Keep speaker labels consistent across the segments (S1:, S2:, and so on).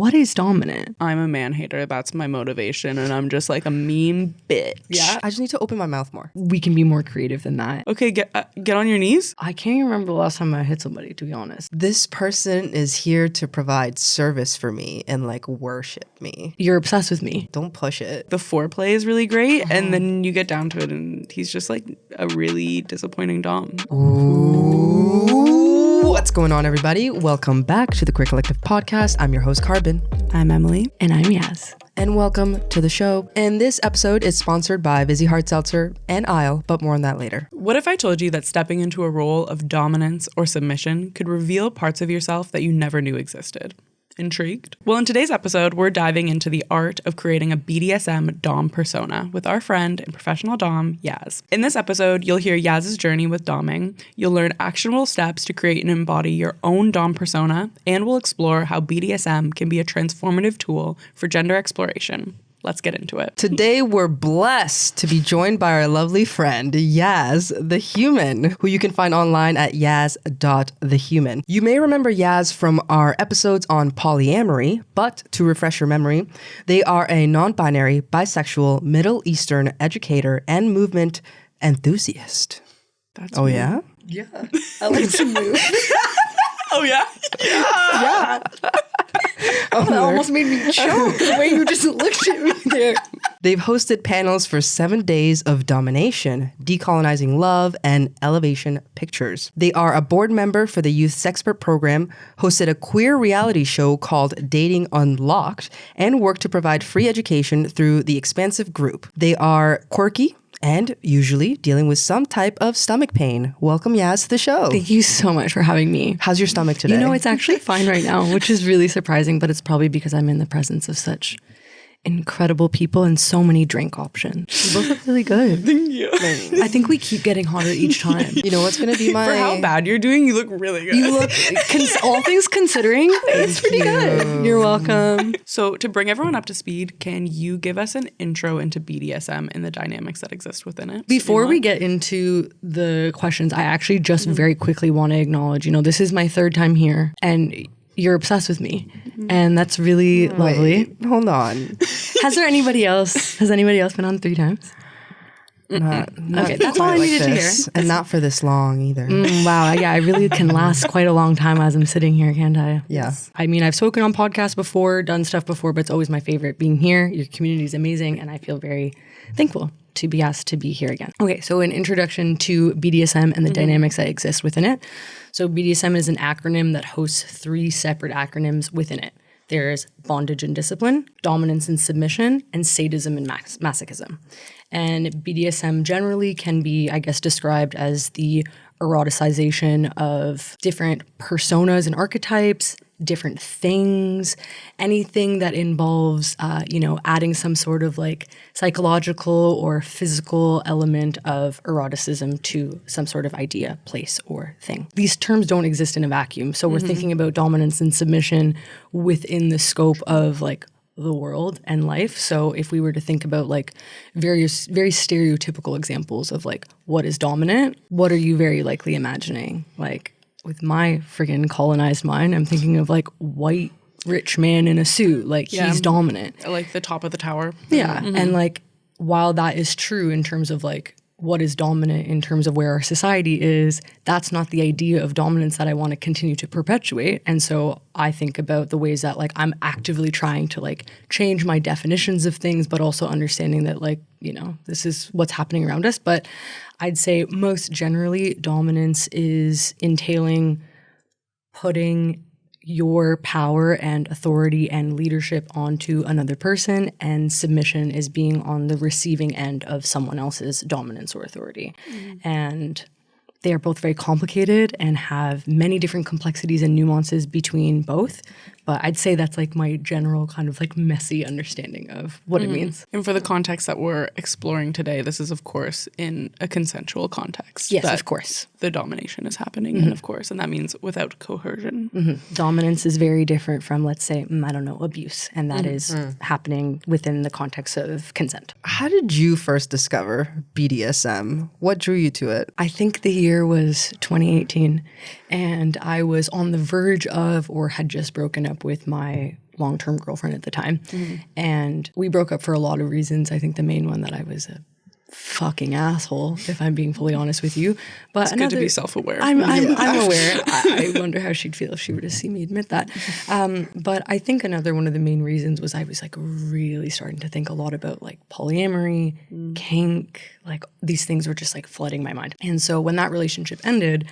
S1: What is dominant?
S2: I'm a man hater. That's my motivation. And I'm just like a mean bitch.
S3: Yeah, I just need to open my mouth more.
S1: We can be more creative than that.
S2: Okay, get on your knees.
S1: I can't even remember the last time I hit somebody, to be honest.
S3: This person is here to provide service for me and like worship me.
S1: You're obsessed with me.
S3: Don't push it.
S2: The foreplay is really great. And then you get down to it and he's just like a really disappointing dom.
S3: Ooh. What's going on, everybody? Welcome back to the Queer Collective podcast. I'm your host, Carbon.
S2: I'm Emily.
S1: And I'm Yaz.
S3: And welcome to the show. And this episode is sponsored by Vizzy Hard Seltzer and Isle, but more on that later.
S2: What if I told you that stepping into a role of dominance or submission could reveal parts of yourself that you never knew existed? Intrigued? Well, in today's episode, we're diving into the art of creating a BDSM dom persona with our friend and professional dom, Yaz. In this episode, you'll hear Yaz's journey with doming, you'll learn actionable steps to create and embody your own dom persona, and we'll explore how BDSM can be a transformative tool for gender exploration. Let's get into it.
S3: Today, we're blessed to be joined by our lovely friend, Yaz the Human, who you can find online at yaz.thehuman. You may remember Yaz from our episodes on polyamory, but to refresh your memory, they are a non-binary, bisexual, Middle Eastern educator and movement enthusiast.
S2: That's
S3: Oh,
S2: me.
S3: yeah?
S1: Yeah. I like to move.
S2: Oh, yeah?
S1: Yeah. Oh, that almost made me choke the way you just looked at me there.
S3: They've hosted panels for 7 days of domination, decolonizing love, and elevation pictures. They are a board member for the Youth Sexpert program, hosted a queer reality show called Dating Unlocked, and work to provide free education through the Expansive Group. They are quirky and usually dealing with some type of stomach pain. Welcome, Yaz, to the show.
S1: Thank you so much for having me.
S3: How's your stomach today?
S1: You know, it's actually fine right now, which is really surprising, but it's probably because I'm in the presence of such incredible people and so many drink options. You both look really good.
S2: Thank you.
S1: I think we keep getting hotter each time.
S3: You know what's going to be my...
S2: For how bad you're doing, you look really good.
S1: You look, all things considering, it's pretty good. You're welcome.
S2: So to bring everyone up to speed, can you give us an intro into BDSM and the dynamics that exist within it?
S1: Before we get into the questions, I actually just very quickly want to acknowledge, this is my third time here and you're obsessed with me. And that's really lovely.
S3: Wait, hold on.
S1: Has anybody else been on 3 times?
S3: Not
S1: Okay, that's all I
S3: quite
S1: needed to hear.
S3: And not for this long either.
S1: Wow, yeah, I really can last quite a long time as I'm sitting here, can't I?
S3: Yeah.
S1: I mean, I've spoken on podcasts before, done stuff before, but it's always my favorite being here. Your community is amazing, and I feel very thankful to be asked to be here again. Okay, so an introduction to BDSM and the dynamics that exist within it. So BDSM is an acronym that hosts 3 separate acronyms within it. There's bondage and discipline, dominance and submission, and sadism and masochism. And BDSM generally can be, I guess, described as the eroticization of different personas and archetypes, different things, anything that involves, adding some sort of like psychological or physical element of eroticism to some sort of idea, place, or thing. These terms don't exist in a vacuum. So we're thinking about dominance and submission within the scope of like the world and life. So if we were to think about like various very stereotypical examples of like what is dominant, what are you very likely imagining? Like with my friggin' colonized mind, I'm thinking of like white rich man in a suit. Like he's dominant.
S2: Like the top of the tower.
S1: Yeah. And like while that is true in terms of like what is dominant in terms of where our society is, that's not the idea of dominance that I want to continue to perpetuate. And so I think about the ways that like I'm actively trying to like change my definitions of things, but also understanding that like, this is what's happening around us. But I'd say most generally dominance is entailing putting your power and authority and leadership onto another person, and submission is being on the receiving end of someone else's dominance or authority. And they are both very complicated and have many different complexities and nuances between both. But I'd say that's like my general kind of like messy understanding of what it means.
S2: And for the context that we're exploring today, this is, of course, in a consensual context.
S1: Yes,
S2: that
S1: of course.
S2: The domination is happening, and of course, and that means without coercion.
S1: Dominance is very different from, let's say, abuse. And that is happening within the context of consent.
S3: How did you first discover BDSM? What drew you to it?
S1: I think the year was 2018, and I was on the verge of or had just broken up with my long-term girlfriend at the time. And we broke up for a lot of reasons. I think the main one that I was a fucking asshole, if I'm being fully honest with you. But
S2: It's good to be self-aware.
S1: I'm aware. I wonder how she'd feel if she were to see me admit that. But I think another one of the main reasons was I was like really starting to think a lot about like polyamory, kink, like these things were just like flooding my mind. And so when that relationship ended,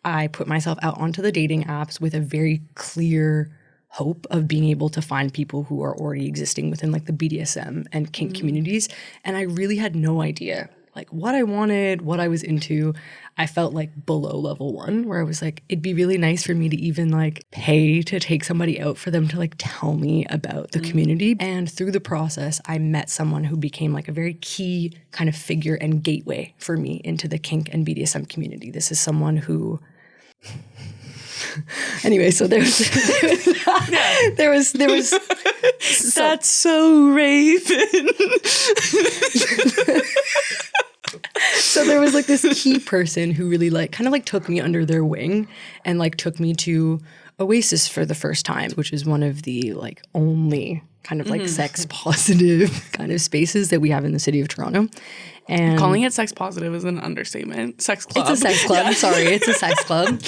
S1: I put myself out onto the dating apps with a very clear hope of being able to find people who are already existing within like the BDSM and kink communities. And I really had no idea like what I wanted, what I was into. I felt like below level 1, where I was like, it'd be really nice for me to even like pay to take somebody out for them to like tell me about the community. And through the process, I met someone who became like a very key kind of figure and gateway for me into the kink and BDSM community. This is someone who anyway, so there was
S2: That's so Raven.
S1: so there was like this key person who really like kind of like took me under their wing and like took me to Oasis for the first time, which is one of the like only kind of like sex positive kind of spaces that we have in the city of Toronto. And
S2: calling it sex positive is an understatement. Sex club.
S1: It's a sex club. Sorry, it's a sex club.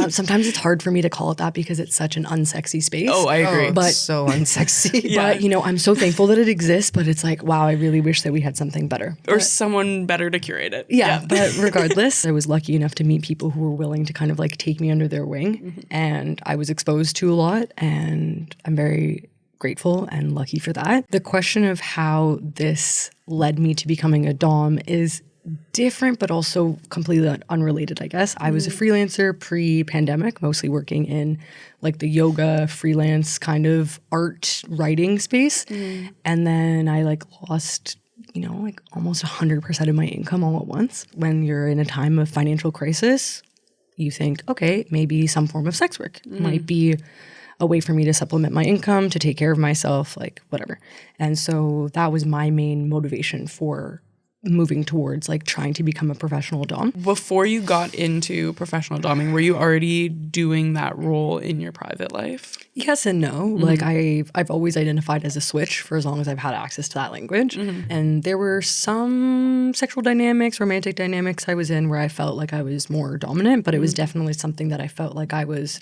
S1: Sometimes it's hard for me to call it that because it's such an unsexy space.
S2: Oh, I agree.
S3: But so unsexy.
S1: But, you know, I'm so thankful that it exists, but it's like, wow, I really wish that we had something better.
S2: Or someone better to curate it.
S1: Yeah, but regardless, I was lucky enough to meet people who were willing to kind of like take me under their wing. And I was exposed to a lot, and I'm very grateful and lucky for that. The question of how this led me to becoming a dom is different, but also completely unrelated, I guess. I was a freelancer pre-pandemic, mostly working in like the yoga freelance kind of art writing space. And then I like lost, you know, like almost 100% of my income all at once. When you're in a time of financial crisis, you think, okay, maybe some form of sex work might be a way for me to supplement my income, to take care of myself, like whatever. And so that was my main motivation for moving towards like trying to become a professional dom.
S2: Before you got into professional doming, were you already doing that role in your private life?
S1: Yes and no. Like I've always identified as a switch for as long as I've had access to that language. And there were some sexual dynamics, romantic dynamics I was in where I felt like I was more dominant, but it was definitely something that I felt like I was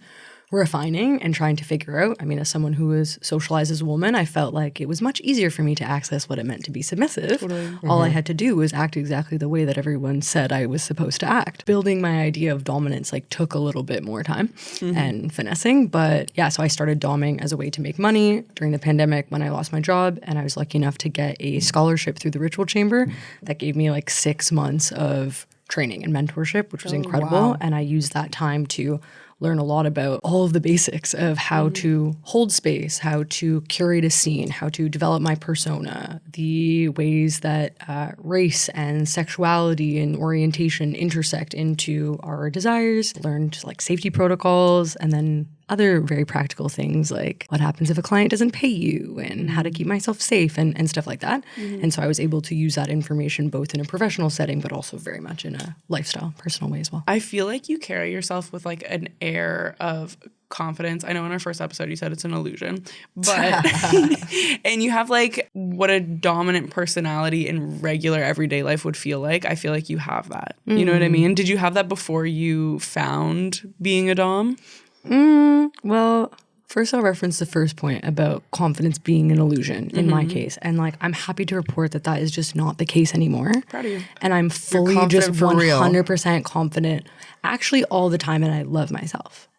S1: refining and trying to figure out. I mean, as someone who was socialized as a woman, I felt like it was much easier for me to access what it meant to be submissive. All I had to do was act exactly the way that everyone said I was supposed to act. Building my idea of dominance like took a little bit more time and finessing. But yeah, so I started doming as a way to make money during the pandemic when I lost my job, and I was lucky enough to get a scholarship through the Ritual Chamber that gave me like 6 months of training and mentorship, which was incredible.
S3: Wow.
S1: And I used that time to learn a lot about all of the basics of how to hold space, how to curate a scene, how to develop my persona, the ways that race and sexuality and orientation intersect into our desires, learned like safety protocols, and then other very practical things like what happens if a client doesn't pay you and how to keep myself safe and stuff like that. And so I was able to use that information both in a professional setting, but also very much in a lifestyle, personal way as well.
S2: I feel like you carry yourself with like an air of confidence. I know in our first episode you said it's an illusion, but and you have like what a dominant personality in regular everyday life would feel like. I feel like you have that. You know what I mean? Did you have that before you found being a dom?
S1: Well, first I'll reference the first point about confidence being an illusion in my case. And like, I'm happy to report that that is just not the case anymore.
S2: Proud of you.
S1: And I'm fully just
S3: confident for real.
S1: 100% confident actually all the time. And I love myself.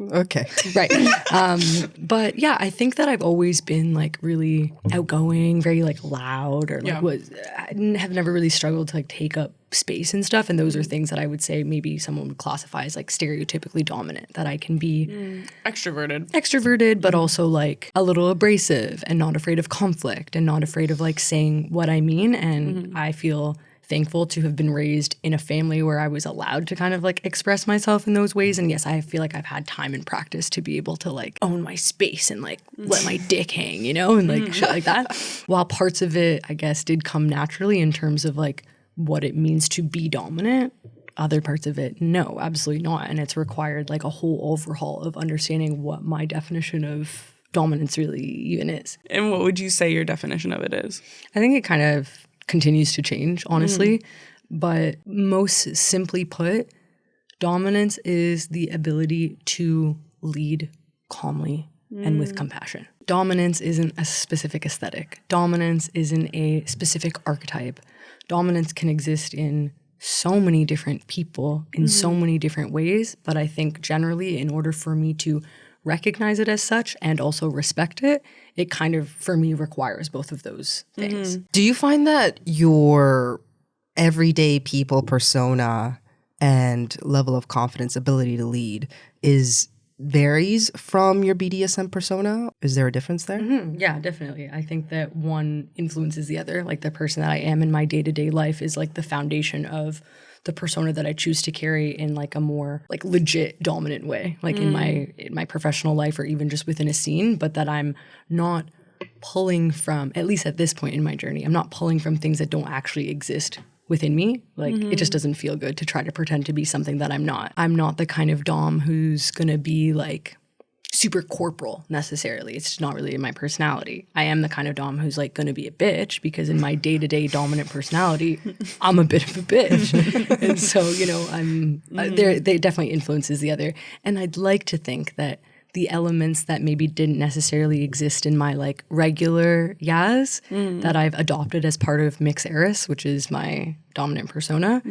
S3: Okay.
S1: Right. But yeah, I think that I've always been like really outgoing, very like loud, or like have never really struggled to like take up space and stuff. And those are things that I would say maybe someone would classify as like stereotypically dominant, that I can be extroverted, but also like a little abrasive and not afraid of conflict and not afraid of like saying what I mean. And I feel thankful to have been raised in a family where I was allowed to kind of like express myself in those ways. And yes, I feel like I've had time and practice to be able to like own my space and like let my dick hang, you know, and like shit like that. While parts of it, I guess, did come naturally in terms of like what it means to be dominant, other parts of it, no, absolutely not. And it's required like a whole overhaul of understanding what my definition of dominance really even is.
S2: And what would you say your definition of it is?
S1: I think it kind of continues to change, honestly. But most simply put, dominance is the ability to lead calmly and with compassion. Dominance isn't a specific aesthetic. Dominance isn't a specific archetype. Dominance can exist in so many different people in so many different ways. But I think generally, in order for me to recognize it as such and also respect it, it kind of, for me, requires both of those things.
S3: Do you find that your everyday people persona and level of confidence, ability to lead varies from your BDSM persona? Is there a difference there?
S1: Yeah, definitely. I think that one influences the other. Like the person that I am in my day-to-day life is like the foundation of the persona that I choose to carry in like a more like legit dominant way, like in my professional life or even just within a scene, but that I'm not pulling from, at least at this point in my journey, I'm not pulling from things that don't actually exist within me. Like it just doesn't feel good to try to pretend to be something that I'm not. I'm not the kind of dom who's gonna be like super corporal necessarily. It's just not really in my personality. I am the kind of dom who's like going to be a bitch because in my day-to-day dominant personality, I'm a bit of a bitch. And so, you know, they definitely influences the other. And I'd like to think that the elements that maybe didn't necessarily exist in my like regular Yaz that I've adopted as part of Mix Eris, which is my dominant persona,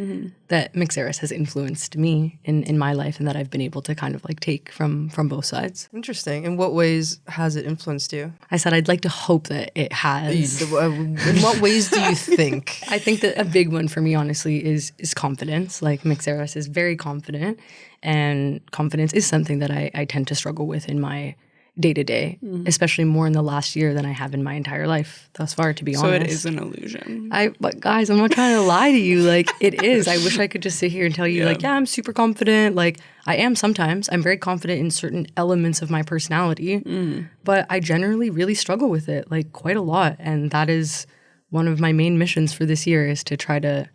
S1: that Mix Eris has influenced me in my life and that I've been able to kind of like take from both sides.
S3: Interesting. In what ways has it influenced you?
S1: I said I'd like to hope that it has.
S3: In what ways do you think?
S1: I think that a big one for me, honestly, is confidence. Like Mix Eris is very confident, and confidence is something that I tend to struggle with in my day-to-day, especially more in the last year than I have in my entire life thus far, to be honest.
S2: So it is an illusion.
S1: But guys, I'm not trying to lie to you. Like, it is. I wish I could just sit here and tell you, like, yeah, I'm super confident. Like, I am sometimes. I'm very confident in certain elements of my personality, but I generally really struggle with it, like, quite a lot. And that is one of my main missions for this year, is to try to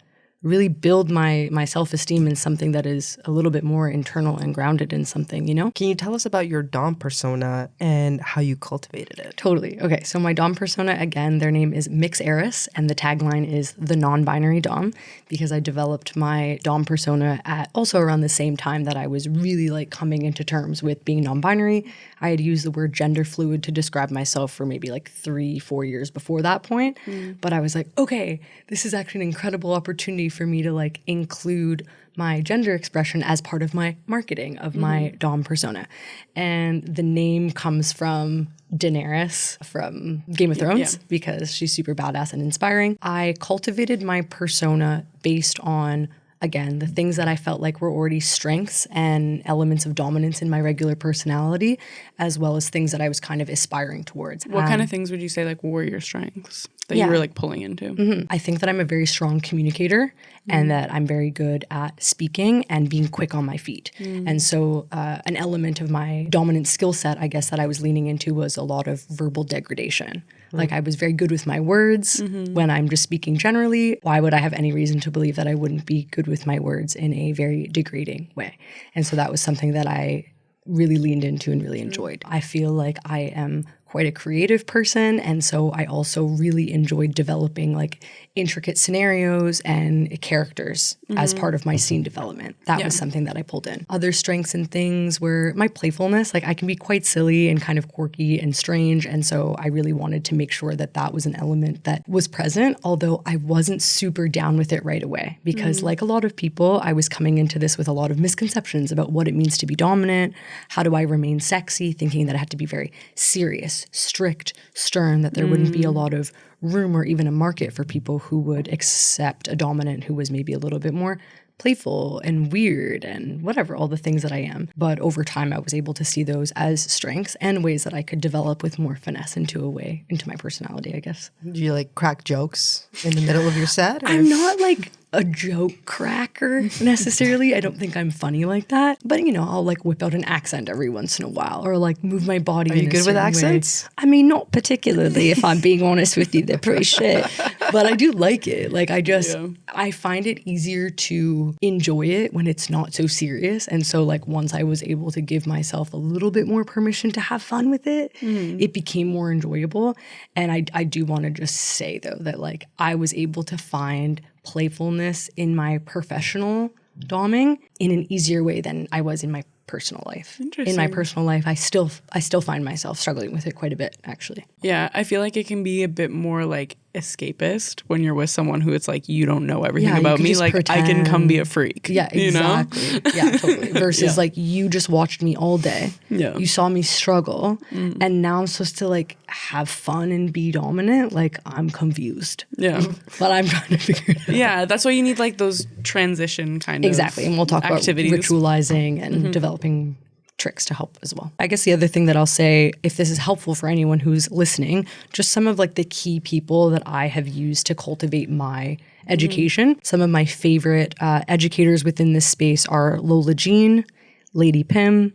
S1: really build my self-esteem in something that is a little bit more internal and grounded in something, you know?
S3: Can you tell us about your dom persona and how you cultivated it?
S1: Totally. Okay, so my dom persona, again, their name is Mix Eris, and the tagline is the non-binary dom, because I developed my dom persona at also around the same time that I was really like coming into terms with being non-binary. I had used the word gender fluid to describe myself for maybe like 3-4 years before that point, but I was like, okay, this is actually an incredible opportunity for me to like include my gender expression as part of my marketing of my dom persona. And the name comes from Daenerys from Game of Thrones because she's super badass and inspiring. I cultivated my persona based on, again, the things that I felt like were already strengths and elements of dominance in my regular personality, as well as things that I was kind of aspiring towards.
S2: What kind of things would you say like were your strengths that you were like pulling into?
S1: I think that I'm a very strong communicator and that I'm very good at speaking and being quick on my feet. And so an element of my dominant skill set, I guess, that I was leaning into was a lot of verbal degradation. Like I was very good with my words when I'm just speaking generally. Why would I have any reason to believe that I wouldn't be good with my words in a very degrading way? And so that was something that I really leaned into and really enjoyed. I feel like I am quite a creative person, and so I also really enjoyed developing like intricate scenarios and characters as part of my scene development. That was something that I pulled in. Other strengths and things were my playfulness. Like I can be quite silly and kind of quirky and strange, and so I really wanted to make sure that that was an element that was present, although I wasn't super down with it right away because like a lot of people, I was coming into this with a lot of misconceptions about what it means to be dominant. How do I remain sexy? Thinking that I had to be very serious, strict, stern, that there wouldn't be a lot of room or even a market for people who would accept a dominant who was maybe a little bit more playful and weird and whatever, all the things that I am. But over time, I was able to see those as strengths and ways that I could develop with more finesse into my personality, I guess.
S3: Do you like crack jokes in the middle of your set? Or?
S1: I'm not like a joke cracker necessarily. I don't think I'm funny like that. But, you know, I'll like whip out an accent every once in a while or like move my body.
S3: Are you good with accents?
S1: I mean, not particularly, if I'm being honest with you. They're pretty shit. But I do like it. Like
S2: Yeah.
S1: I find it easier to enjoy it when it's not so serious. And so like once I was able to give myself a little bit more permission to have fun with it, it became more enjoyable. And I do want to just say though that like I was able to find playfulness in my professional doming in an easier way than I was in my personal life. In my personal life, I still find myself struggling with it quite a bit, actually.
S2: Yeah, I feel like it can be a bit more like escapist when you're with someone who it's like, you don't know everything about me. Like I can come be a freak.
S1: Yeah, exactly.
S2: You know?
S1: Yeah, totally. Versus like you just watched me all day.
S2: Yeah.
S1: You saw me struggle and now I'm supposed to like have fun and be dominant. Like I'm confused.
S2: Yeah.
S1: But I'm trying to figure it out.
S2: Yeah, that's why you need like those transition kind of
S1: Exactly. And we'll talk
S2: activities.
S1: about ritualizing and developing tricks to help as well. I guess the other thing that I'll say, if this is helpful for anyone who's listening, just some of like the key people that I have used to cultivate my education. Some of my favorite educators within this space are Lola Jean, Lady Pim,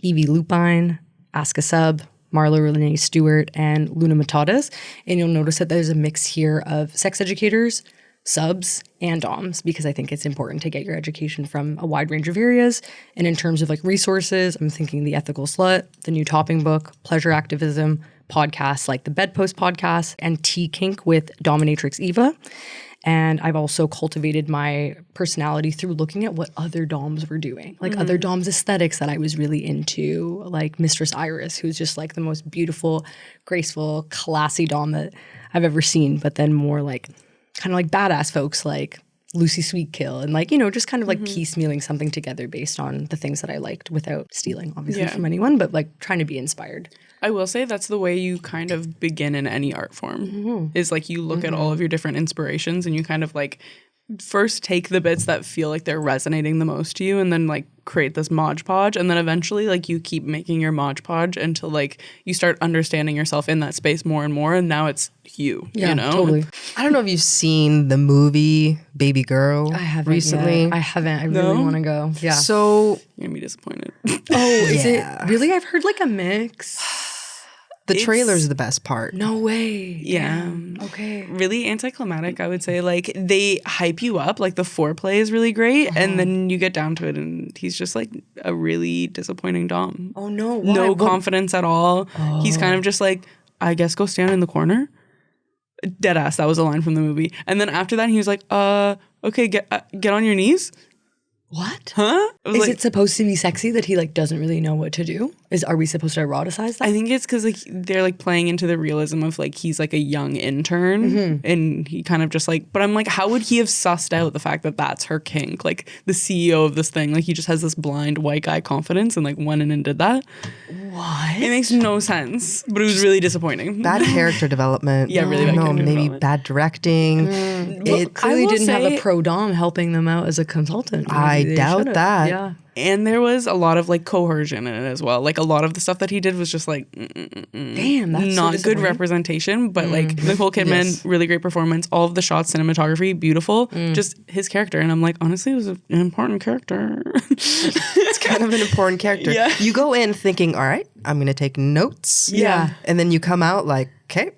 S1: Evie Lupine, Ask a Sub, Marla Renee Stewart, and Luna Matadas. And you'll notice that there's a mix here of sex educators, subs, and doms, because I think it's important to get your education from a wide range of areas. And in terms of like resources, I'm thinking The Ethical Slut, The New Topping Book, Pleasure Activism, podcasts like the Bedpost podcast, and T-Kink with Dominatrix Eva. And I've also cultivated my personality through looking at what other doms were doing, like other doms aesthetics that I was really into, like Mistress Iris, who's just like the most beautiful, graceful, classy dom that I've ever seen, but then more like kind of like badass folks like Lucy Sweetkill and like, you know, just kind of like piecemealing something together based on the things that I liked without stealing, obviously, from anyone, but like trying to be inspired.
S2: I will say that's the way you kind of begin in any art form is like you look at all of your different inspirations and you kind of like first take the bits that feel like they're resonating the most to you and then like create this Mod Podge, and then eventually like you keep making your Mod Podge until like you start understanding yourself in that space more and more, and now it's you,
S1: Yeah,
S2: you know?
S1: totally.
S3: I don't know if you've seen the movie Baby Girl
S1: I haven't
S3: recently.
S1: yet. I haven't. I really want to go. Yeah.
S3: So
S2: You're gonna be disappointed.
S1: Oh, is
S3: Yeah.
S1: it really? I've heard like a mix.
S3: the trailer's the best part.
S1: No way.
S2: Yeah.
S1: Damn. Okay.
S2: Really anticlimactic, I would say. Like they hype you up, like the foreplay is really great, and then you get down to it and he's just like a really disappointing dom.
S1: Oh no. Why?
S2: No
S1: What-
S2: confidence at all. He's kind of just like, I guess go stand in the corner. Deadass, that was a line from the movie. And then after that he was like, okay, get on your knees.
S1: What?
S2: Huh? I was
S1: Is
S2: like,
S1: it supposed to be sexy that he like doesn't really know what to do? Are we supposed to eroticize that?
S2: I think it's because like they're like playing into the realism of like he's like a young intern and he kind of just like, but I'm like, how would he have sussed out the fact that that's her kink? Like the CEO of this thing, like he just has this blind white guy confidence and like went in and did that.
S1: What?
S2: It makes no sense, but it was really disappointing.
S3: Bad character development.
S2: Yeah, really bad
S3: No,
S2: character
S3: maybe
S2: development.
S3: bad directing.
S1: It clearly
S2: will
S1: didn't have
S2: say-
S1: a pro dom helping them out as a consultant.
S3: I
S1: Maybe they
S3: doubt
S1: should've.
S3: that.
S1: Yeah.
S2: And there was a lot of like coercion in it as well. Like a lot of the stuff that he did was just like
S1: Damn, that's so
S2: not good
S1: disappointing.
S2: representation, but like Nicole Kidman, really great performance. All of the shots, cinematography, beautiful. Just his character, and I'm like, honestly, it was an important character.
S3: It's kind of an important character.
S2: Yeah.
S3: You go in thinking, all right, I'm going to take notes.
S2: Yeah.
S3: And then you come out like, okay,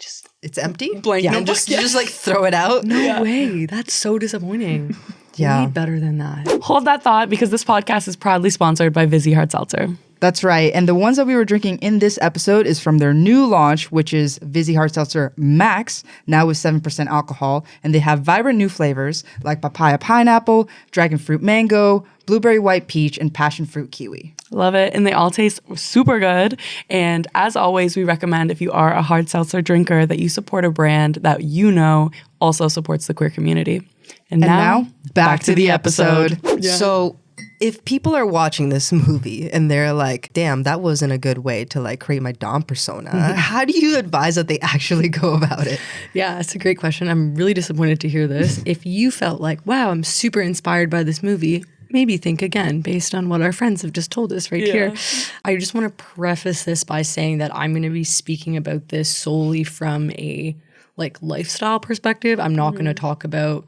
S3: just it's empty.
S2: Blank
S3: And
S2: notebook,
S3: you just like throw it out.
S1: No way. That's so disappointing.
S3: Yeah.
S1: We need better than that.
S2: Hold that thought, because this podcast is proudly sponsored by Vizzy Hard Seltzer.
S4: That's right. And the ones that we were drinking in this episode is from their new launch, which is Vizzy Hard Seltzer Max, now with 7% alcohol. And they have vibrant new flavors like papaya pineapple, dragon fruit mango, blueberry white peach, and passion fruit kiwi.
S2: Love it. And they all taste super good. And as always, we recommend if you are a hard seltzer drinker that you support a brand that you know also supports the queer community. And
S4: now, back to the episode.
S2: Yeah.
S3: So if people are watching this movie and they're like, damn, that wasn't a good way to like create my dom persona, how do you advise that they actually go about it?
S1: Yeah, that's a great question. I'm really disappointed to hear this. If you felt like, wow, I'm super inspired by this movie, maybe think again based on what our friends have just told us right here. I just want to preface this by saying that I'm going to be speaking about this solely from a like lifestyle perspective. I'm not going to talk about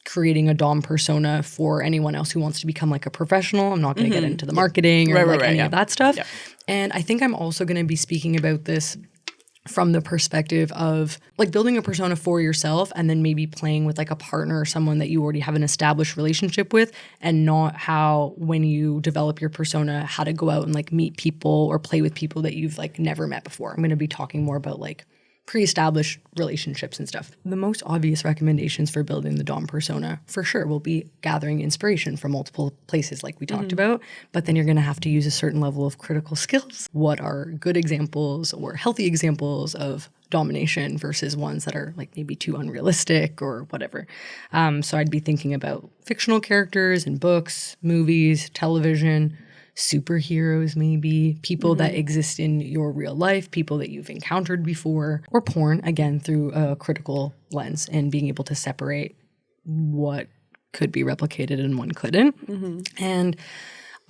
S1: creating a dom persona for anyone else who wants to become like a professional. I'm not going to get into the marketing or
S2: Right,
S1: like
S2: right,
S1: any
S2: yeah.
S1: of that stuff.
S2: Yeah.
S1: And I think I'm also going to be speaking about this from the perspective of like building a persona for yourself and then maybe playing with like a partner or someone that you already have an established relationship with, and not how when you develop your persona, how to go out and like meet people or play with people that you've like never met before. I'm going to be talking more about like pre-established relationships and stuff. The most obvious recommendations for building the Dom persona for sure will be gathering inspiration from multiple places like we talked about, but then you're going to have to use a certain level of critical skills. What are good examples or healthy examples of domination versus ones that are like maybe too unrealistic or whatever. So I'd be thinking about fictional characters in books, movies, television, superheroes, maybe people that exist in your real life, people that you've encountered before, or porn, again, through a critical lens and being able to separate what could be replicated and one couldn't. And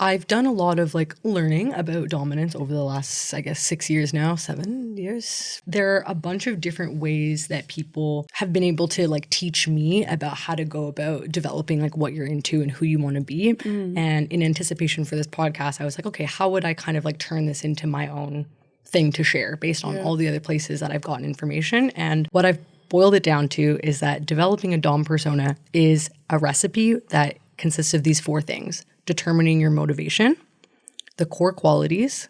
S1: I've done a lot of like learning about dominance over the last, I guess, 6 years now, 7 years. There are a bunch of different ways that people have been able to like teach me about how to go about developing like what you're into and who you want to be. And in anticipation for this podcast, I was like, okay, how would I kind of like turn this into my own thing to share based on all the other places that I've gotten information? And what I've boiled it down to is that developing a Dom persona is a recipe that consists of these 4 things: determining your motivation, the core qualities,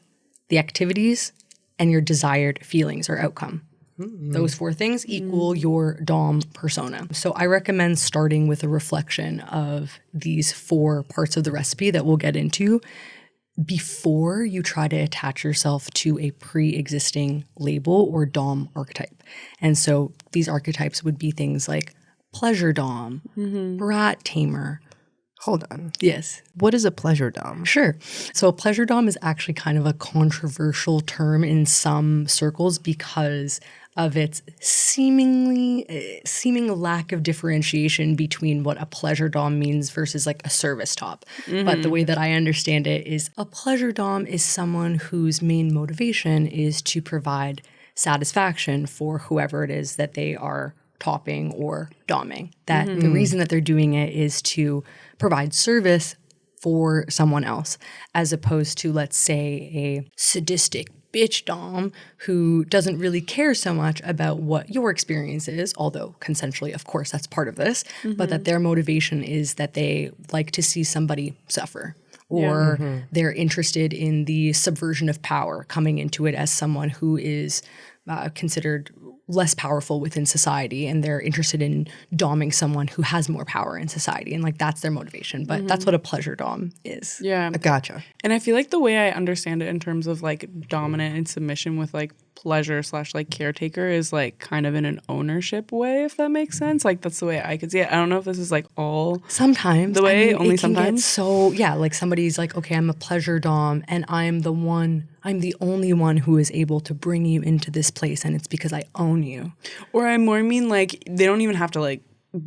S1: the activities, and your desired feelings or outcome. Those 4 things equal your Dom persona. So I recommend starting with a reflection of these 4 parts of the recipe that we'll get into before you try to attach yourself to a pre-existing label or Dom archetype. And so these archetypes would be things like pleasure Dom, brat tamer.
S3: Hold on.
S1: Yes.
S3: What is a pleasure Dom?
S1: Sure. So a pleasure Dom is actually kind of a controversial term in some circles because of its seeming lack of differentiation between what a pleasure Dom means versus like a service top. But the way that I understand it is a pleasure Dom is someone whose main motivation is to provide satisfaction for whoever it is that they are topping or doming. That the reason that they're doing it is to provide service for someone else, as opposed to, let's say, a sadistic bitch Dom who doesn't really care so much about what your experience is, although consensually, of course, that's part of this, but that their motivation is that they like to see somebody suffer. Or they're interested in the subversion of power, coming into it as someone who is considered less powerful within society, and they're interested in doming someone who has more power in society, and like that's their motivation. But that's what a pleasure Dom is.
S2: Yeah.
S3: Gotcha.
S2: And I feel like the way I understand it in terms of like dominant and submission with like pleasure / like caretaker is like kind of in an ownership way, if that makes sense. Like that's the way I could see it. I don't know if this is like all
S1: Sometimes
S2: the way,
S1: I mean,
S2: only
S1: it can
S2: sometimes.
S1: get so yeah, like somebody's like, okay, I'm a pleasure Dom, and I'm the only one who is able to bring you into this place, and it's because I own you.
S2: Or I more mean like they don't even have to like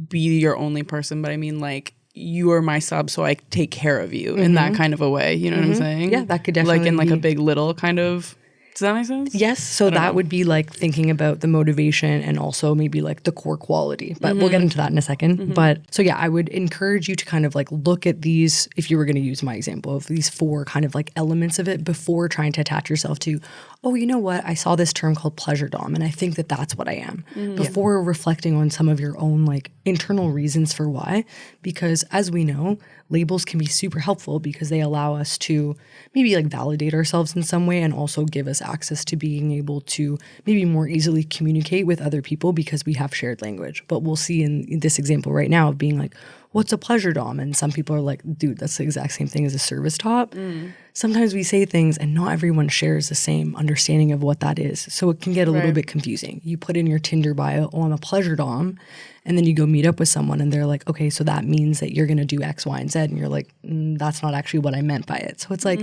S2: be your only person, but I mean like you are my sub, so I take care of you in that kind of a way. You know what I'm saying?
S1: Yeah, that could definitely
S2: like in like a
S1: be-
S2: big little kind of. Does that make sense?
S1: Yes, so that would be like thinking about the motivation and also maybe like the core quality. But we'll get into that in a second. But so yeah, I would encourage you to kind of like look at these, if you were going to use my example of these 4 kind of like elements of it before trying to attach yourself to, oh, you know what? I saw this term called pleasure Dom, and I think that that's what I am. Before reflecting on some of your own like internal reasons for why, because as we know, labels can be super helpful because they allow us to maybe like validate ourselves in some way and also give us access to being able to maybe more easily communicate with other people because we have shared language. But we'll see in this example right now of being like, what's a pleasure Dom? And some people are like, dude, that's the exact same thing as a service top. Sometimes we say things and not everyone shares the same understanding of what that is. So it can get a little bit confusing. You put in your Tinder bio, oh, I'm a pleasure Dom. And then you go meet up with someone and they're like, okay, so that means that you're going to do X, Y, and Z. And you're like, that's not actually what I meant by it. So it's like,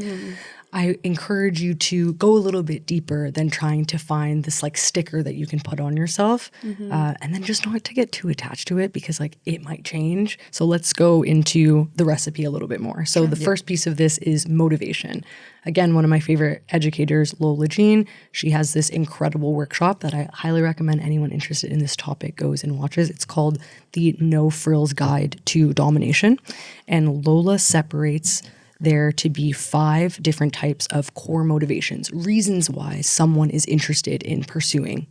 S1: I encourage you to go a little bit deeper than trying to find this like sticker that you can put on yourself, and then just not to get too attached to it because like it might change. So let's go into the recipe a little bit more. So the first piece of this is motivation. Again, one of my favorite educators, Lola Jean, she has this incredible workshop that I highly recommend anyone interested in this topic goes and watches. It's called the No Frills Guide to Domination. And Lola separates there to be 5 different types of core motivations, reasons why someone is interested in pursuing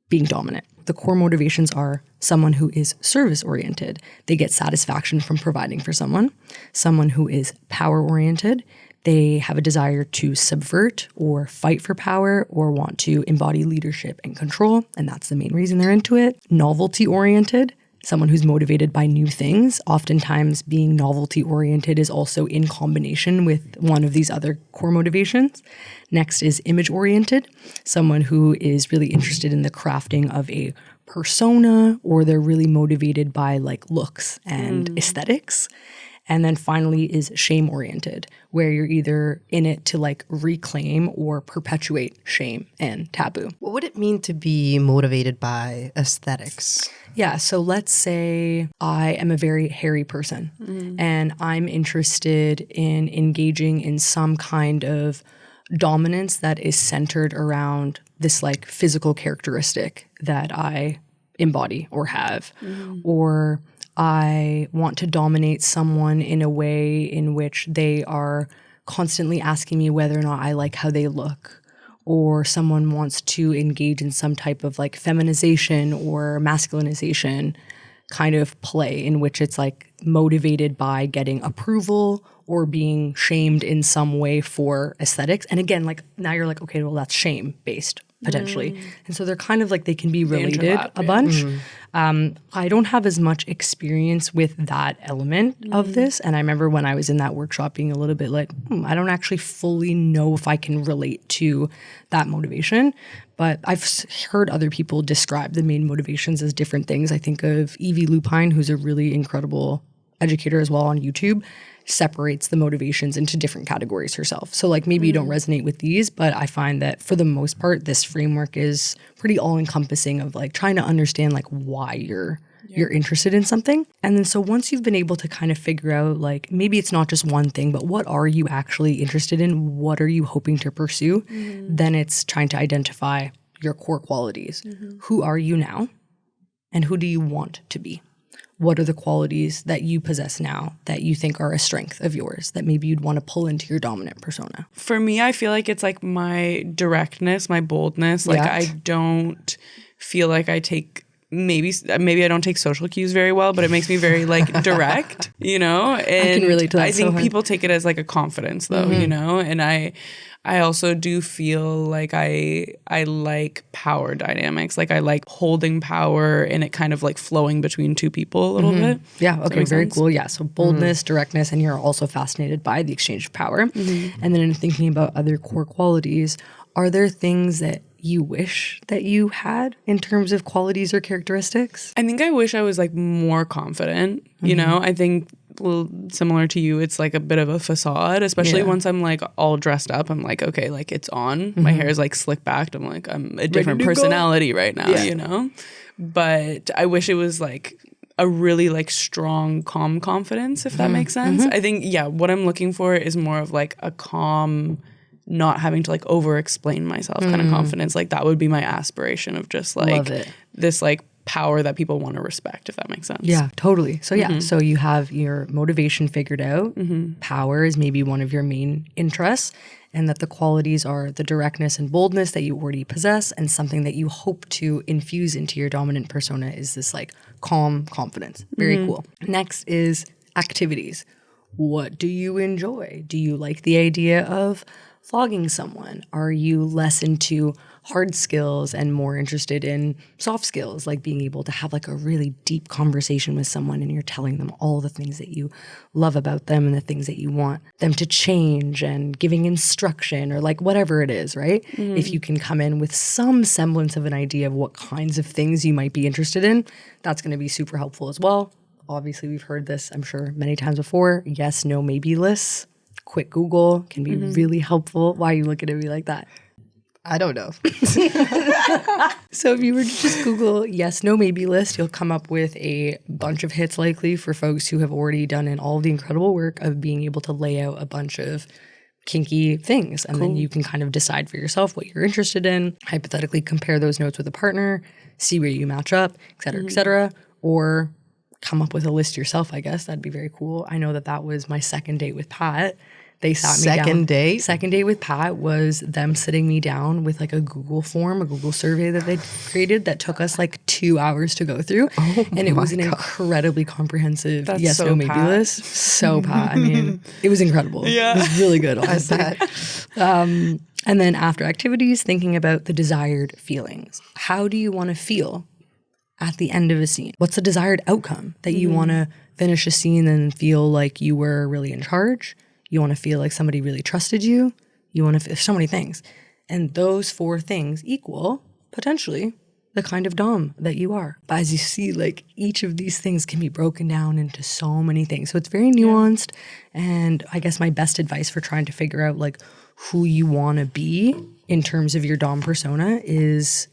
S1: being dominant. The core motivations are someone who is service-oriented. They get satisfaction from providing for someone. Someone who is power-oriented. They have a desire to subvert or fight for power or want to embody leadership and control, and that's the main reason they're into it. Novelty-oriented. Someone who's motivated by new things. Oftentimes being novelty-oriented is also in combination with one of these other core motivations. Next is image-oriented. Someone who is really interested in the crafting of a persona, or they're really motivated by like looks and aesthetics. And then finally is shame-oriented, where you're either in it to like reclaim or perpetuate shame and taboo.
S3: What would it mean to be motivated by aesthetics?
S1: Yeah, so let's say I am a very hairy person and I'm interested in engaging in some kind of dominance that is centered around this like physical characteristic that I embody or have, or I want to dominate someone in a way in which they are constantly asking me whether or not I like how they look, or someone wants to engage in some type of like feminization or masculinization kind of play in which it's like motivated by getting approval or being shamed in some way for aesthetics. And again, like now you're like, okay, well, that's shame based potentially. And so they're kind of like, they can be related a bunch. I don't have as much experience with that element of this. And I remember when I was in that workshop being a little bit like, I don't actually fully know if I can relate to that motivation. But I've heard other people describe the main motivations as different things. I think of Evie Lupine, who's a really incredible educator as well on YouTube, separates the motivations into different categories herself. So like maybe you don't resonate with these, but I find that for the most part, this framework is pretty all encompassing of like trying to understand like why you're interested in something. And then so once you've been able to kind of figure out like maybe it's not just one thing, but what are you actually interested in? What are you hoping to pursue? Then it's trying to identify your core qualities. Who are you now? And who do you want to be? What are the qualities that you possess now that you think are a strength of yours that maybe you'd want to pull into your dominant persona?
S2: For me, I feel like it's like my directness, my boldness. Like I don't feel like I take maybe I don't take social cues very well, but it makes me very like direct, you know? And
S1: I can relate to that.
S2: I think people take it as like a confidence though, you know? And I also do feel like I like power dynamics. Like I like holding power and it kind of like flowing between two people a little bit.
S1: Yeah, okay, very cool. Yeah, so boldness, directness, and you're also fascinated by the exchange of power. And then in thinking about other core qualities, are there things that you wish that you had in terms of qualities or characteristics?
S2: I think I wish I was like more confident, you know? I think similar to you, it's like a bit of a facade, especially once I'm like all dressed up. I'm like, okay, like it's on. My hair is like slicked back. I'm like, I'm a different personality right now, you know? But I wish it was like a really like strong, calm confidence, if that makes sense. I think, what I'm looking for is more of like a calm, not having to like over explain myself kind of confidence. Like that would be my aspiration of just like this like power that people want to respect, if that makes sense.
S1: Yeah, totally. So so you have your motivation figured out. Power is maybe one of your main interests, and that the qualities are the directness and boldness that you already possess, and something that you hope to infuse into your dominant persona is this like calm confidence. Very cool. Next is activities. What do you enjoy? Do you like the idea of flogging someone? Are you less into hard skills and more interested in soft skills, like being able to have like a really deep conversation with someone and you're telling them all the things that you love about them and the things that you want them to change and giving instruction or like whatever it is, right? If you can come in with some semblance of an idea of what kinds of things you might be interested in, that's going to be super helpful as well. Obviously, we've heard this, I'm sure, many times before. Yes, no, maybe lists. Quick Google can be really helpful. Why are you looking at me like that?
S3: I don't know.
S1: So if you were to just Google yes, no, maybe list, you'll come up with a bunch of hits likely for folks who have already done in all of the incredible work of being able to lay out a bunch of kinky things. And then you can kind of decide for yourself what you're interested in, hypothetically compare those notes with a partner, see where you match up, et cetera, or come up with a list yourself, I guess. That'd be very cool. I know that was my second date with Pat. They sat me down.
S3: Second date?
S1: Second date with Pat was them sitting me down with like a Google form, a Google survey that they created that took us like 2 hours to go through. And it was an incredibly comprehensive
S2: That's
S1: yes,
S2: so
S1: no, maybe
S2: Pat.
S1: list. So Pat. I mean, it was incredible.
S2: Yeah.
S1: It was really good, honestly.
S3: That
S1: And then after activities, thinking about the desired feelings. How do you want to feel at the end of a scene? What's the desired outcome? That you want to finish a scene and feel like you were really in charge? You want to feel like somebody really trusted you? You want to feel so many things. And those 4 things equal, potentially, the kind of dom that you are. But as you see, like each of these things can be broken down into so many things. So it's very nuanced. And I guess my best advice for trying to figure out like who you want to be in terms of your dom persona is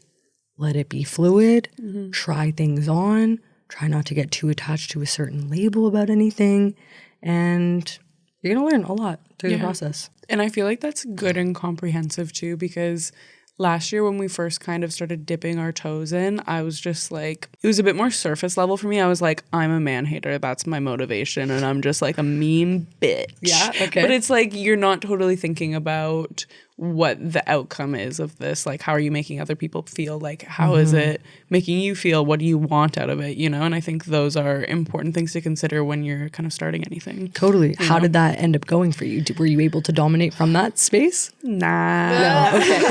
S1: let it be fluid, try things on, try not to get too attached to a certain label about anything. And you're going to learn a lot through the process.
S2: And I feel like that's good and comprehensive too, because last year when we first kind of started dipping our toes in, I was just like, it was a bit more surface level for me. I was like, I'm a man hater. That's my motivation. And I'm just like a mean bitch.
S1: Yeah, okay.
S2: But it's like, you're not totally thinking about what the outcome is of this. Like, how are you making other people feel? Like, how is it making you feel? What do you want out of it? You know? And I think those are important things to consider when you're kind of starting anything.
S1: Totally. How did that end up going for you? Were you able to dominate from that space?
S2: Nah.
S1: No. Okay.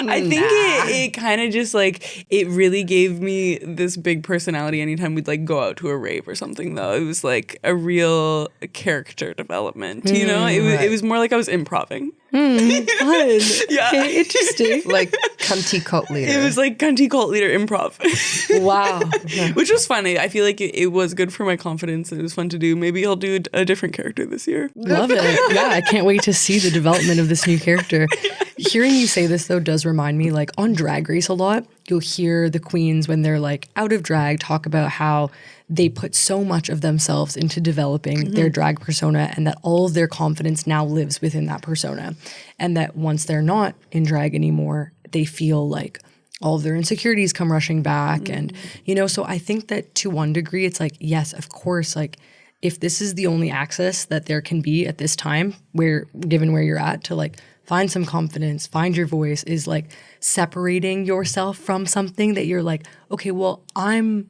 S2: I think it kind of just like, it really gave me this big personality anytime we'd like go out to a rave or something though. It was like a real character development, you know? It was more like I was improving.
S1: Fun.
S2: Yeah.
S1: Okay, interesting.
S3: like cunty cult leader.
S2: It was like cunty cult leader improv.
S1: Wow.
S2: Which was funny. I feel like it was good for my confidence. It was fun to do. Maybe I'll do a different character this year.
S1: Love it. Yeah, I can't wait to see the development of this new character. Hearing you say this, though, does remind me, like, on Drag Race a lot, you'll hear the queens when they're, like, out of drag talk about how they put so much of themselves into developing their drag persona and that all of their confidence now lives within that persona. And that once they're not in drag anymore, they feel like all of their insecurities come rushing back. And, you know, so I think that to one degree, it's like, yes, of course, like, if this is the only access that there can be at this time, where given where you're at, to like find some confidence, find your voice, is like separating yourself from something that you're like, okay, well, I'm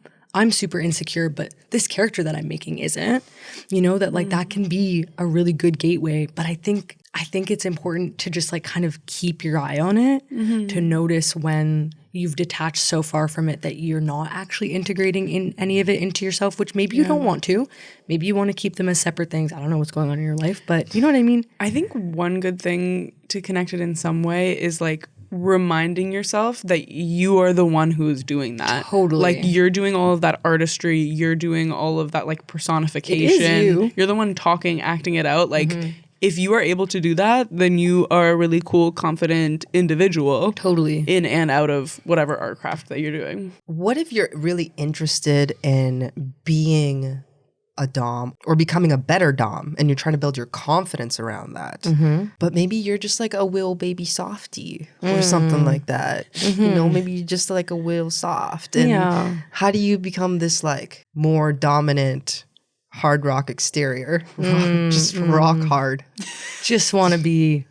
S1: super insecure, but this character that I'm making isn't, you know, that like that can be a really good gateway. But I think it's important to just like kind of keep your eye on it, to notice when you've detached so far from it that you're not actually integrating in any of it into yourself, which maybe you don't want to. Maybe you want to keep them as separate things. I don't know what's going on in your life, but you know what I mean?
S2: I think one good thing to connect it in some way is like reminding yourself that you are the one who is doing that.
S1: Totally.
S2: Like you're doing all of that artistry, you're doing all of that like personification.
S1: It is you.
S2: You're the one talking, acting it out. Like if you are able to do that, then you are a really cool, confident individual.
S1: Totally.
S2: In and out of whatever art craft that you're doing.
S3: What if you're really interested in being a dom or becoming a better dom and you're trying to build your confidence around that, but maybe you're just like a will baby softie or something like that, you know, maybe you're just like a will soft, and how do you become this like more dominant hard rock exterior, just rock hard?
S1: Just want to be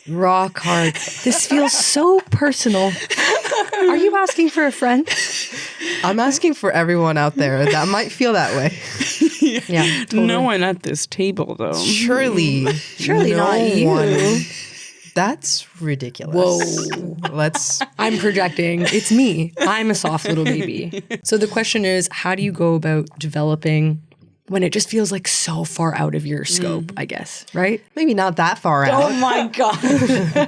S1: rock hard. This feels so personal. Are you asking for a friend?
S3: I'm asking for everyone out there that might feel that way.
S1: Yeah, totally.
S2: No one at this table though.
S3: Surely no
S1: not you.
S3: one. That's ridiculous.
S1: Whoa. I'm projecting. It's me. I'm a soft little baby. So the question is, how do you go about developing when it just feels like so far out of your scope, I guess, right?
S3: Maybe not that far out.
S1: Oh my God.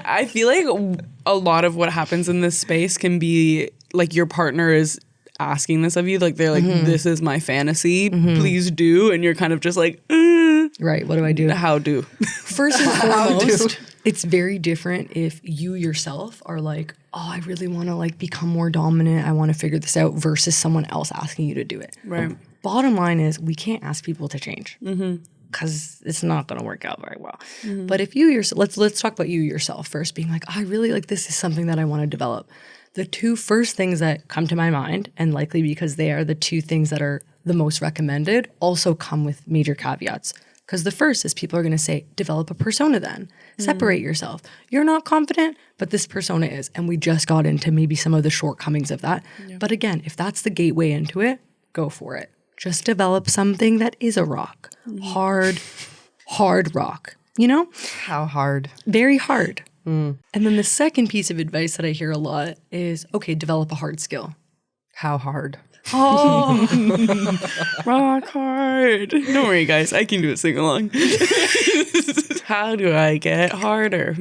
S2: I feel like a lot of what happens in this space can be like your partner is asking this of you. Like they're like, this is my fantasy, please do. And you're kind of just like,
S1: Right. What do I do?
S2: how do?
S1: First and foremost, it's very different if you yourself are like, oh, I really want to like become more dominant. I want to figure this out, versus someone else asking you to do it.
S2: Right.
S1: Bottom line is we can't ask people to change because it's not going to work out very well. But if you yourself, let's talk about you yourself first, being like, oh, I really like, this is something that I want to develop. The two first things that come to my mind, and likely because they are the two things that are the most recommended, also come with major caveats. Because the first is people are going to say, develop a persona then. Separate yourself. You're not confident, but this persona is. And we just got into maybe some of the shortcomings of that. Yeah. But again, if that's the gateway into it, go for it. Just develop something that is a rock. Hard rock. You know?
S3: How hard?
S1: Very hard. And then the second piece of advice that I hear a lot is, okay, develop a hard skill.
S3: How hard?
S2: Oh, rock hard. Don't worry, guys. I can do a sing along. How do I get harder?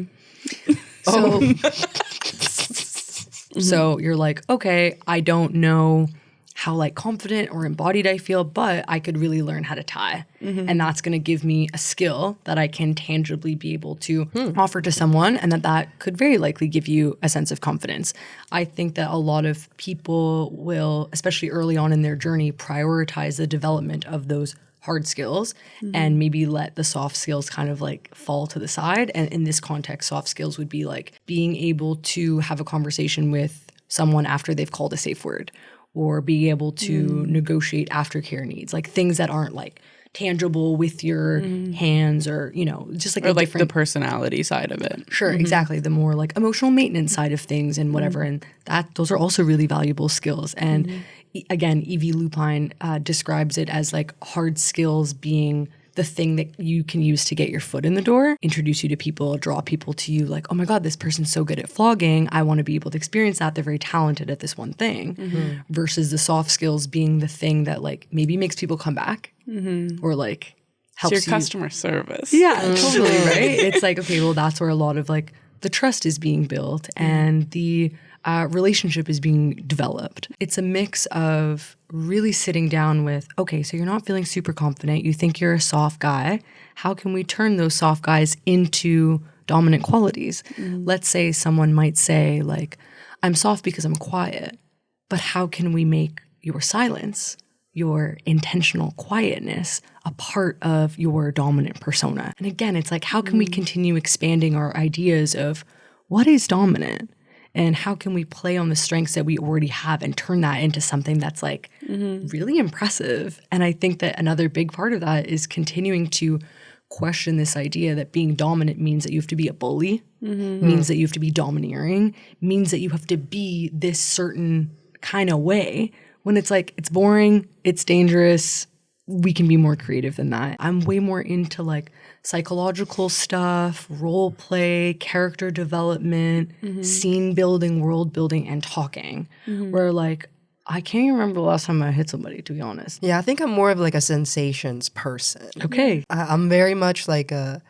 S1: So you're like, okay, I don't know how like confident or embodied I feel, but I could really learn how to tie. And that's going to give me a skill that I can tangibly be able to offer to someone, and that could very likely give you a sense of confidence. I think that a lot of people will, especially early on in their journey, prioritize the development of those hard skills and maybe let the soft skills kind of like fall to the side. And in this context, soft skills would be like being able to have a conversation with someone after they've called a safe word, or be able to negotiate aftercare needs, like things that aren't like tangible with your hands, or, you know, just like
S2: or
S1: a
S2: like
S1: different
S2: the personality side of it.
S1: Sure, exactly. The more like emotional maintenance side of things and whatever. And those are also really valuable skills. And again, Evie Lupine describes it as like hard skills being the thing that you can use to get your foot in the door, introduce you to people, draw people to you, like, oh my God, this person's so good at flogging. I want to be able to experience that. They're very talented at this one thing. Versus the soft skills being the thing that like maybe makes people come back or like helps
S2: It's your
S1: you.
S2: customer service.
S1: Yeah, totally, right? It's like, okay, well, that's where a lot of like the trust is being built and the relationship is being developed. It's a mix of really sitting down with, okay, so you're not feeling super confident. You think you're a soft guy. How can we turn those soft guys into dominant qualities? Let's say someone might say like, I'm soft because I'm quiet, but how can we make your silence, your intentional quietness, a part of your dominant persona? And again, it's like, how can we continue expanding our ideas of what is dominant? And how can we play on the strengths that we already have and turn that into something that's like really impressive? And I think that another big part of that is continuing to question this idea that being dominant means that you have to be a bully, means that you have to be domineering, means that you have to be this certain kind of way, when it's like, it's boring, it's dangerous. We can be more creative than that. I'm way more into like psychological stuff, role play, character development, scene building, world building, and talking. Where like, I can't even remember the last time I hit somebody, to be honest.
S3: Yeah, I think I'm more of like a sensations person.
S1: Okay.
S3: I'm very much like a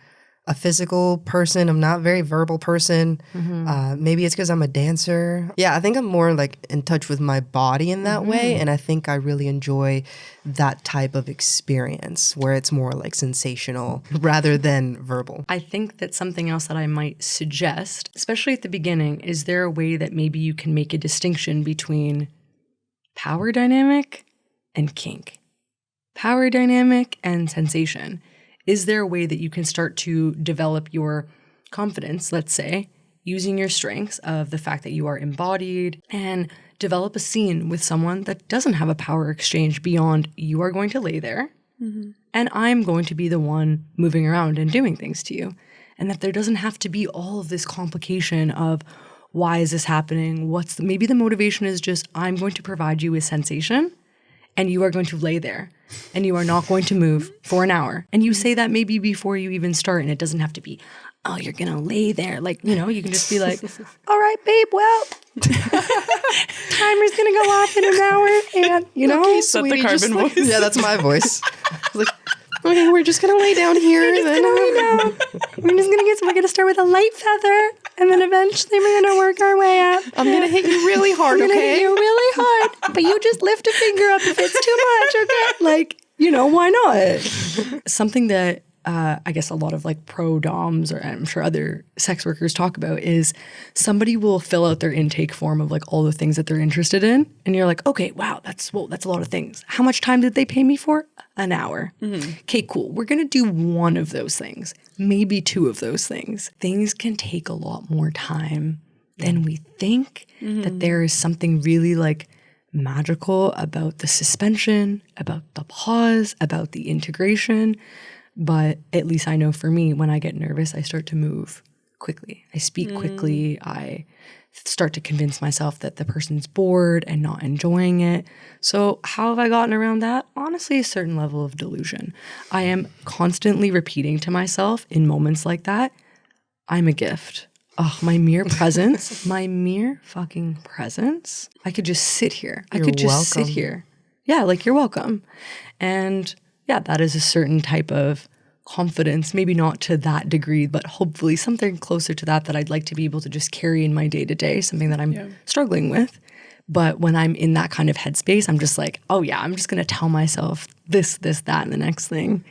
S3: physical person. I'm not a very verbal person. Maybe it's because I'm a dancer. Yeah, I think I'm more like in touch with my body in that way. And I think I really enjoy that type of experience where it's more like sensational rather than verbal.
S1: I think that something else that I might suggest, especially at the beginning, is there a way that maybe you can make a distinction between power dynamic and kink? Power dynamic and sensation. Is there a way that you can start to develop your confidence, let's say, using your strengths of the fact that you are embodied, and develop a scene with someone that doesn't have a power exchange beyond you are going to lay there and I'm going to be the one moving around and doing things to you? And that there doesn't have to be all of this complication of why is this happening? Maybe the motivation is just I'm going to provide you with sensation and you are going to lay there and you are not going to move for an hour. And you say that maybe before you even start, and it doesn't have to be, oh, you're going to lay there. Like, you know, you can just be like, all right, babe, well, timer's going to go off in an hour. And, you know,
S3: Okay,
S2: Is that the
S3: sweetie,
S2: carbon
S3: just
S2: voice?
S3: Yeah, that's my voice. Like, okay, we're just going to lay down here.
S1: we're going to start with a light feather, and then eventually we're going to work our way up.
S3: I'm going to hit you really hard,
S1: I'm going to hit
S3: okay?
S1: you really hard, but you just lift a finger up if it's too much, okay? Like, you know, why not? Something that I guess a lot of like pro doms, or I'm sure other sex workers talk about, is somebody will fill out their intake form of like all the things that they're interested in. And you're like, okay, wow, that's a lot of things. How much time did they pay me for? An hour. Okay, cool. We're going to do one of those things, maybe two of those things. Things can take a lot more time than we think. That there is something really like magical about the suspension, about the pause, about the integration. But at least I know for me, when I get nervous, I start to move quickly. I speak quickly. I start to convince myself that the person's bored and not enjoying it. So how have I gotten around that? Honestly, a certain level of delusion. I am constantly repeating to myself in moments like that, I'm a gift. Oh, my mere presence, my mere fucking presence. I could just sit here. I could just sit here. Yeah, like you're welcome. And yeah, that is a certain type of confidence, maybe not to that degree, but hopefully something closer to that I'd like to be able to just carry in my day-to-day, something that I'm struggling with. But when I'm in that kind of headspace, I'm just like, oh yeah, I'm just going to tell myself this, that, and the next thing.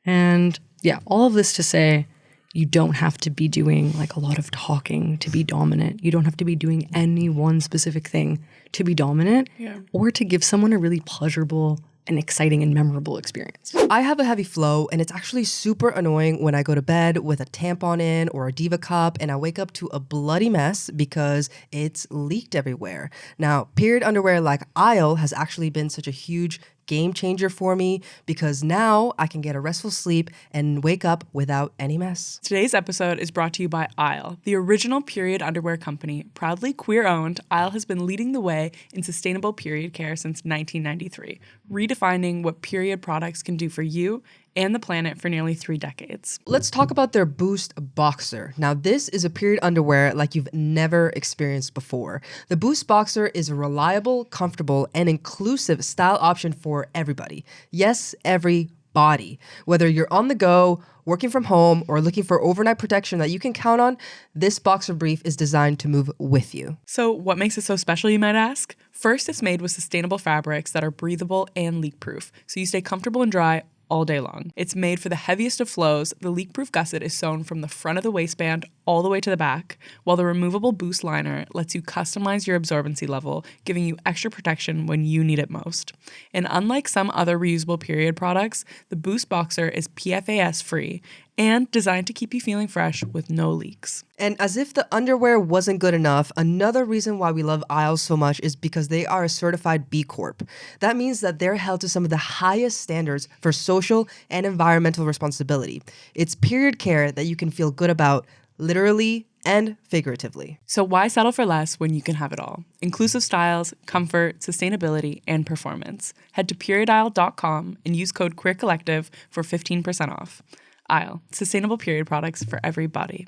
S1: And yeah, all of this to say, you don't have to be doing like a lot of talking to be dominant. You don't have to be doing any one specific thing to be dominant or to give someone a really pleasurable and exciting and memorable experience.
S3: I have a heavy flow, and it's actually super annoying when I go to bed with a tampon in or a Diva cup and I wake up to a bloody mess because it's leaked everywhere. Now, period underwear like Isle has actually been such a huge game changer for me because now I can get a restful sleep and wake up without any mess.
S2: Today's episode is brought to you by Isle, the original period underwear company. Proudly queer-owned, Isle has been leading the way in sustainable period care since 1993, redefining what period products can do for you and the planet for nearly 3 decades.
S3: Let's talk about their Boost Boxer. Now, this is a period underwear like you've never experienced before. The Boost Boxer is a reliable, comfortable, and inclusive style option for everybody. Yes, everybody. Whether you're on the go, working from home, or looking for overnight protection that you can count on, this boxer brief is designed to move with you.
S2: So what makes it so special, you might ask? First, it's made with sustainable fabrics that are breathable and leak-proof, so you stay comfortable and dry all day long. It's made for the heaviest of flows. The leak-proof gusset is sewn from the front of the waistband all the way to the back, while the removable boost liner lets you customize your absorbency level, giving you extra protection when you need it most. And unlike some other reusable period products, the Boost Boxer is PFAS-free and designed to keep you feeling fresh with no leaks.
S3: And as if the underwear wasn't good enough, another reason why we love Isle so much is because they are a certified B Corp. That means that they're held to some of the highest standards for social and environmental responsibility. It's period care that you can feel good about, literally and figuratively.
S2: So why settle for less when you can have it all? Inclusive styles, comfort, sustainability, and performance. Head to periodisle.com and use code QueerCollective for 15% off. Isle, sustainable period products for every body.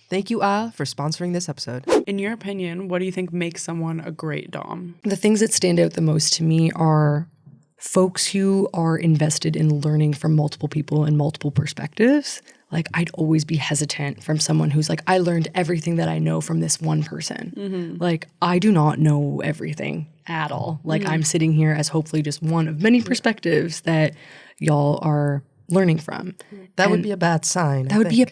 S3: Thank you, Isle, for sponsoring this episode.
S2: In your opinion, what do you think makes someone a great dom?
S1: The things that stand out the most to me are folks who are invested in learning from multiple people and multiple perspectives. Like, I'd always be hesitant from someone who's like, I learned everything that I know from this one person. Mm-hmm. Like, I do not know everything at all. Like, I'm sitting here as hopefully just one of many perspectives that y'all are learning from.
S3: That would be a bad sign.
S1: That would be a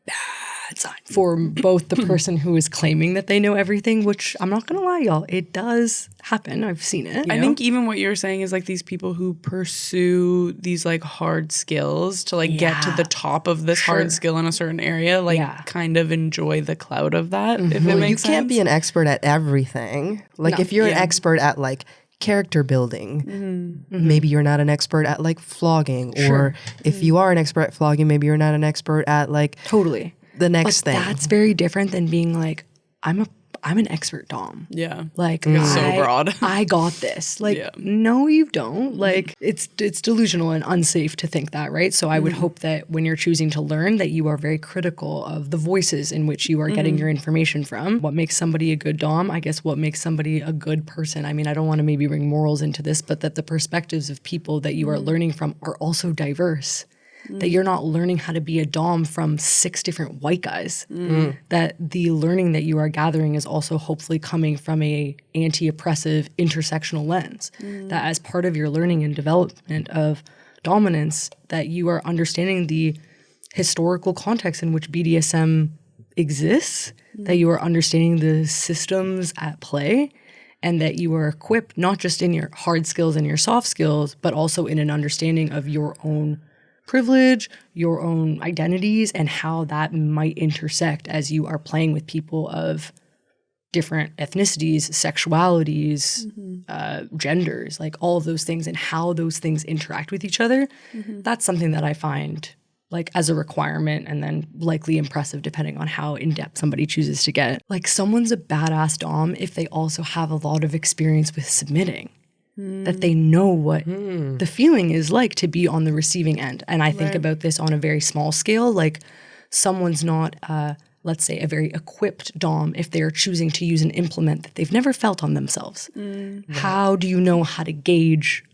S1: bad sign for both the person who is claiming that they know everything, which I'm not going to lie, y'all, it does happen. I've seen it.
S2: I think even what you're saying is like these people who pursue these like hard skills to like get to the top of this hard skill in a certain area, like kind of enjoy the cloud of that, if it makes sense.
S3: You can't be an expert at everything. Like if you're an expert at like character building, maybe you're not an expert at like flogging, or if you are an expert at flogging, maybe you're not an expert at like the next thing.
S1: That's very different than being like, I'm an expert dom.
S2: Yeah.
S1: Like,
S2: it's so broad.
S1: I got this. Like, no, you don't. Like, it's delusional and unsafe to think that, right? So I would hope that when you're choosing to learn, that you are very critical of the voices in which you are getting your information from. What makes somebody a good dom? I guess what makes somebody a good person? I mean, I don't want to maybe bring morals into this, but that the perspectives of people that you are learning from are also diverse. That you're not learning how to be a dom from 6 different white guys. That the learning that you are gathering is also hopefully coming from a anti-oppressive intersectional lens. That as part of your learning and development of dominance, that you are understanding the historical context in which BDSM exists, that you are understanding the systems at play, and that you are equipped not just in your hard skills and your soft skills, but also in an understanding of your own privilege, your own identities, and how that might intersect as you are playing with people of different ethnicities, sexualities, genders, like all of those things, and how those things interact with each other. That's something that I find like as a requirement and then likely impressive depending on how in-depth somebody chooses to get. Like someone's a badass dom if they also have a lot of experience with submitting. That they know what the feeling is like to be on the receiving end. And I think about this on a very small scale, like someone's not, let's say, a very equipped dom if they're choosing to use an implement that they've never felt on themselves. How do you know how to gauge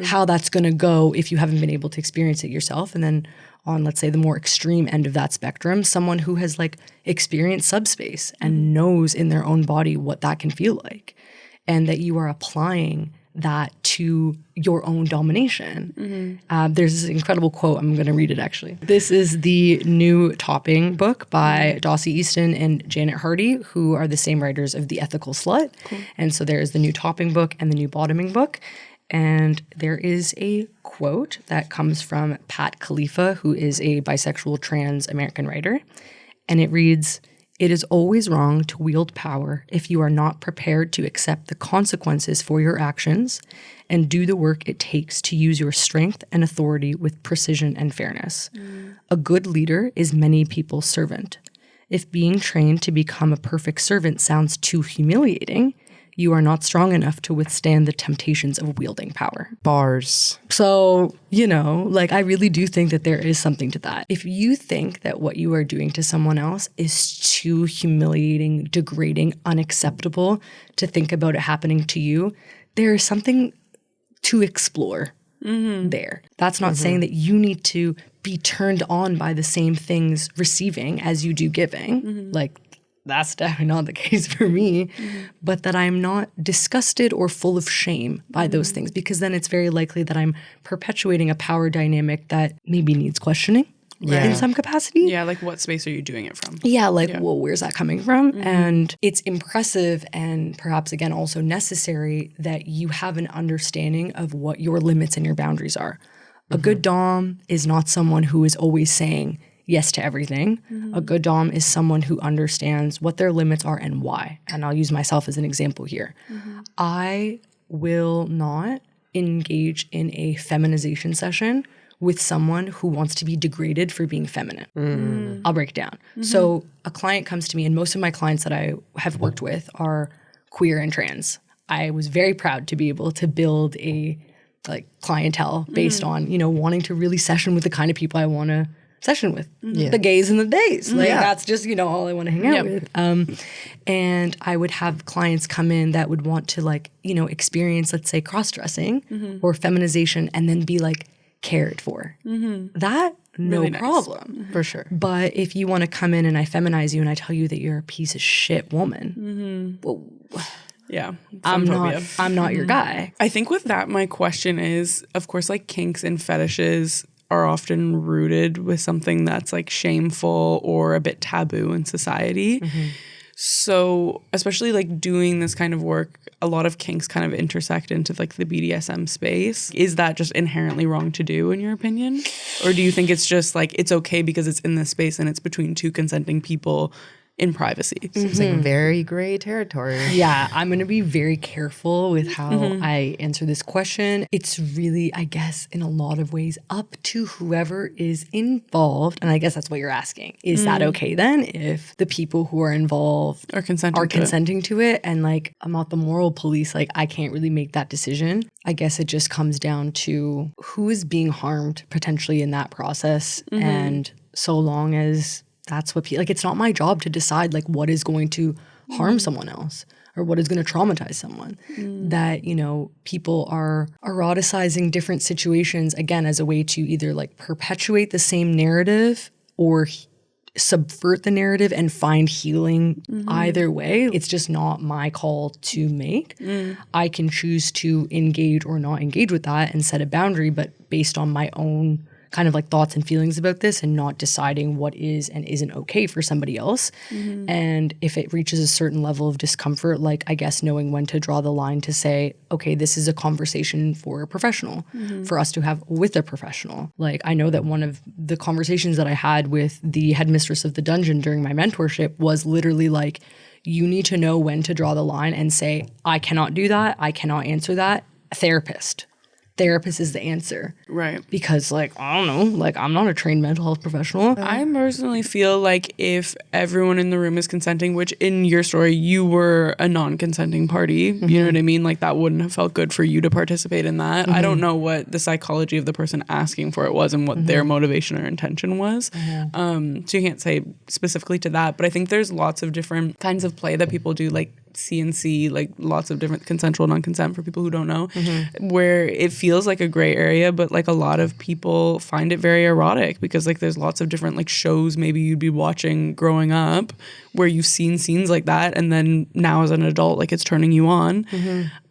S1: how that's going to go if you haven't been able to experience it yourself? And then on, let's say, the more extreme end of that spectrum, someone who has like experienced subspace and knows in their own body what that can feel like, and that you are applying that to your own domination. There's this incredible quote. I'm going to read it actually. This is the new Topping book by Dossie Easton and Janet Hardy, who are the same writers of The Ethical Slut. And so there is the new Topping book and the new Bottoming book. And there is a quote that comes from Pat Khalifa, who is a bisexual trans American writer. And it reads, "It is always wrong to wield power if you are not prepared to accept the consequences for your actions and do the work it takes to use your strength and authority with precision and fairness. A good leader is many people's servant. If being trained to become a perfect servant sounds too humiliating, you are not strong enough to withstand the temptations of wielding power."
S3: Bars.
S1: So, you know, like I really do think that there is something to that. If you think that what you are doing to someone else is too humiliating, degrading, unacceptable to think about it happening to you, there is something to explore there. That's not saying that you need to be turned on by the same things receiving as you do giving. Like, that's definitely not the case for me, but that I'm not disgusted or full of shame by those things, because then it's very likely that I'm perpetuating a power dynamic that maybe needs questioning in some capacity.
S2: Yeah, like what space are you doing it from?
S1: Yeah, like, well, where's that coming from? And it's impressive and perhaps, again, also necessary that you have an understanding of what your limits and your boundaries are. A good dom is not someone who is always saying yes to everything. A good dom is someone who understands what their limits are and why. And I'll use myself as an example here. I will not engage in a feminization session with someone who wants to be degraded for being feminine. I'll break it down. So a client comes to me, and most of my clients that I have worked with are queer and trans. I was very proud to be able to build a like clientele based on, you know, wanting to really session with the kind of people I want to session with, the gays and the days. Like that's just, you know, all I want to hang out with. And I would have clients come in that would want to like, you know, experience, let's say, cross-dressing or feminization and then be like cared for. That, no
S2: Really nice.
S1: problem.
S3: For sure.
S1: But if you want to come in and I feminize you and I tell you that you're a piece of shit woman, well,
S2: Yeah.
S1: I'm
S2: femphobia.
S1: not your guy.
S2: I think with that, my question is, of course, like kinks and fetishes are often rooted with something that's like shameful or a bit taboo in society. So especially like doing this kind of work, a lot of kinks kind of intersect into like the BDSM space. Is that just inherently wrong to do in your opinion? Or do you think it's just like it's okay because it's in this space and it's between two consenting people in privacy?
S3: Seems like very gray territory.
S1: Yeah, I'm going to be very careful with how I answer this question. It's really, I guess, in a lot of ways up to whoever is involved. And I guess that's what you're asking. Is that okay then if the people who are involved
S2: Or consenting
S1: to it? And like, I'm not the moral police. Like, I can't really make that decision. I guess it just comes down to who is being harmed potentially in that process. And so long as that's what like, it's not my job to decide like what is going to harm someone else or what is going to traumatize someone. That, you know, people are eroticizing different situations, again, as a way to either like perpetuate the same narrative or subvert the narrative and find healing either way. It's just not my call to make. I can choose to engage or not engage with that and set a boundary, but based on my own kind of like thoughts and feelings about this and not deciding what is and isn't okay for somebody else. And if it reaches a certain level of discomfort, like I guess knowing when to draw the line to say, okay, this is a conversation for a professional, for us to have with a professional. Like I know that one of the conversations that I had with the headmistress of the dungeon during my mentorship was literally like, you need to know when to draw the line and say, I cannot do that. I cannot answer that. A therapist therapist is the answer.
S2: Right.
S1: Because like, I don't know, like I'm not a trained mental health professional.
S2: I personally feel like if everyone in the room is consenting, which in your story, you were a non-consenting party, you know what I mean? Like that wouldn't have felt good for you to participate in that. I don't know what the psychology of the person asking for it was and what their motivation or intention was. So you can't say specifically to that, but I think there's lots of different kinds of play that people do, like CNC, like lots of different consensual, non-consent for people who don't know, where it feels like a gray area, but like a lot of people find it very erotic because like there's lots of different like shows maybe you'd be watching growing up where you've seen scenes like that, and then now as an adult like it's turning you on.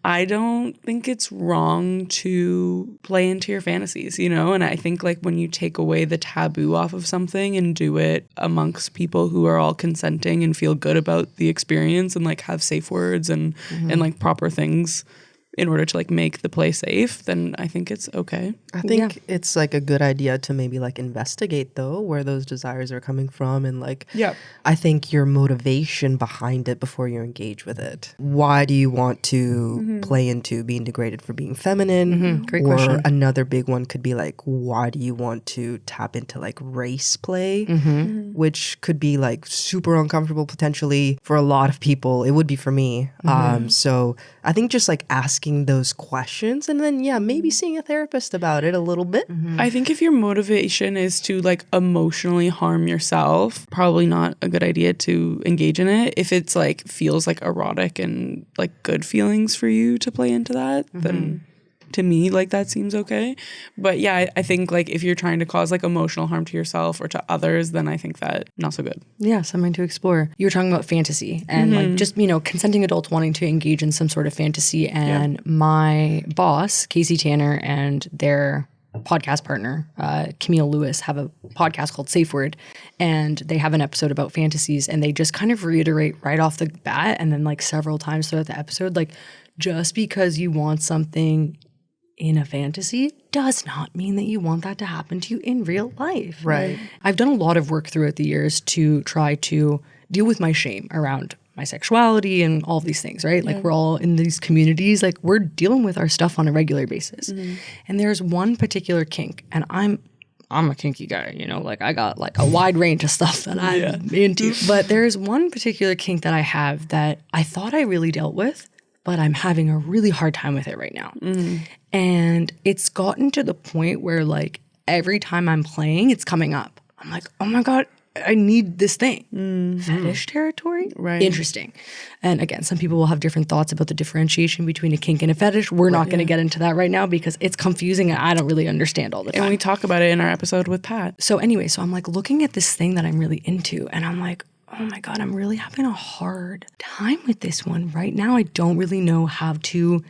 S2: I don't think it's wrong to play into your fantasies, you know? And I think like when you take away the taboo off of something and do it amongst people who are all consenting and feel good about the experience and like have safe words and like proper things in order to like make the play safe, then I think it's okay.
S3: I think it's like a good idea to maybe like investigate though where those desires are coming from, and like I think your motivation behind it before you engage with it. Why do you want to play into being degraded for being feminine?
S1: Great
S3: or
S1: question.
S3: another big one could be like, why do you want to tap into like race play, which could be like super uncomfortable potentially for a lot of people. It would be for me. So I think just like asking those questions and then maybe seeing a therapist about it a little bit.
S2: I think if your motivation is to like emotionally harm yourself, probably not a good idea to engage in it. If it's like feels like erotic and like good feelings for you to play into that, then to me like that seems okay. But yeah, I think like if you're trying to cause like emotional harm to yourself or to others, then I think that not so good.
S1: Yeah, something to explore. You were talking about fantasy and like just, you know, consenting adults wanting to engage in some sort of fantasy. And my boss, Casey Tanner, and their podcast partner, Camille Lewis, have a podcast called Safe Word. And they have an episode about fantasies, and they just kind of reiterate right off the bat and then like several times throughout the episode, like just because you want something in a fantasy does not mean that you want that to happen to you in real life.
S3: Right.
S1: I've done a lot of work throughout the years to try to deal with my shame around my sexuality and all of these things, right? Like we're all in these communities, like we're dealing with our stuff on a regular basis. And there's one particular kink, and I'm a kinky guy, you know, like I got like a wide range of stuff that I'm into. But there's one particular kink that I have that I thought I really dealt with, but I'm having a really hard time with it right now. And it's gotten to the point where like every time I'm playing, it's coming up. I'm like, oh my God, I need this thing. Fetish territory?
S2: Right.
S1: Interesting. And again, some people will have different thoughts about the differentiation between a kink and a fetish. We're not going to get into that right now because it's confusing and I don't really understand all the time.
S2: And we talk about it in our episode with Pat.
S1: So anyway, so I'm like looking at this thing that I'm really into, and I'm like, oh my God, I'm really having a hard time with this one right now. I don't really know how to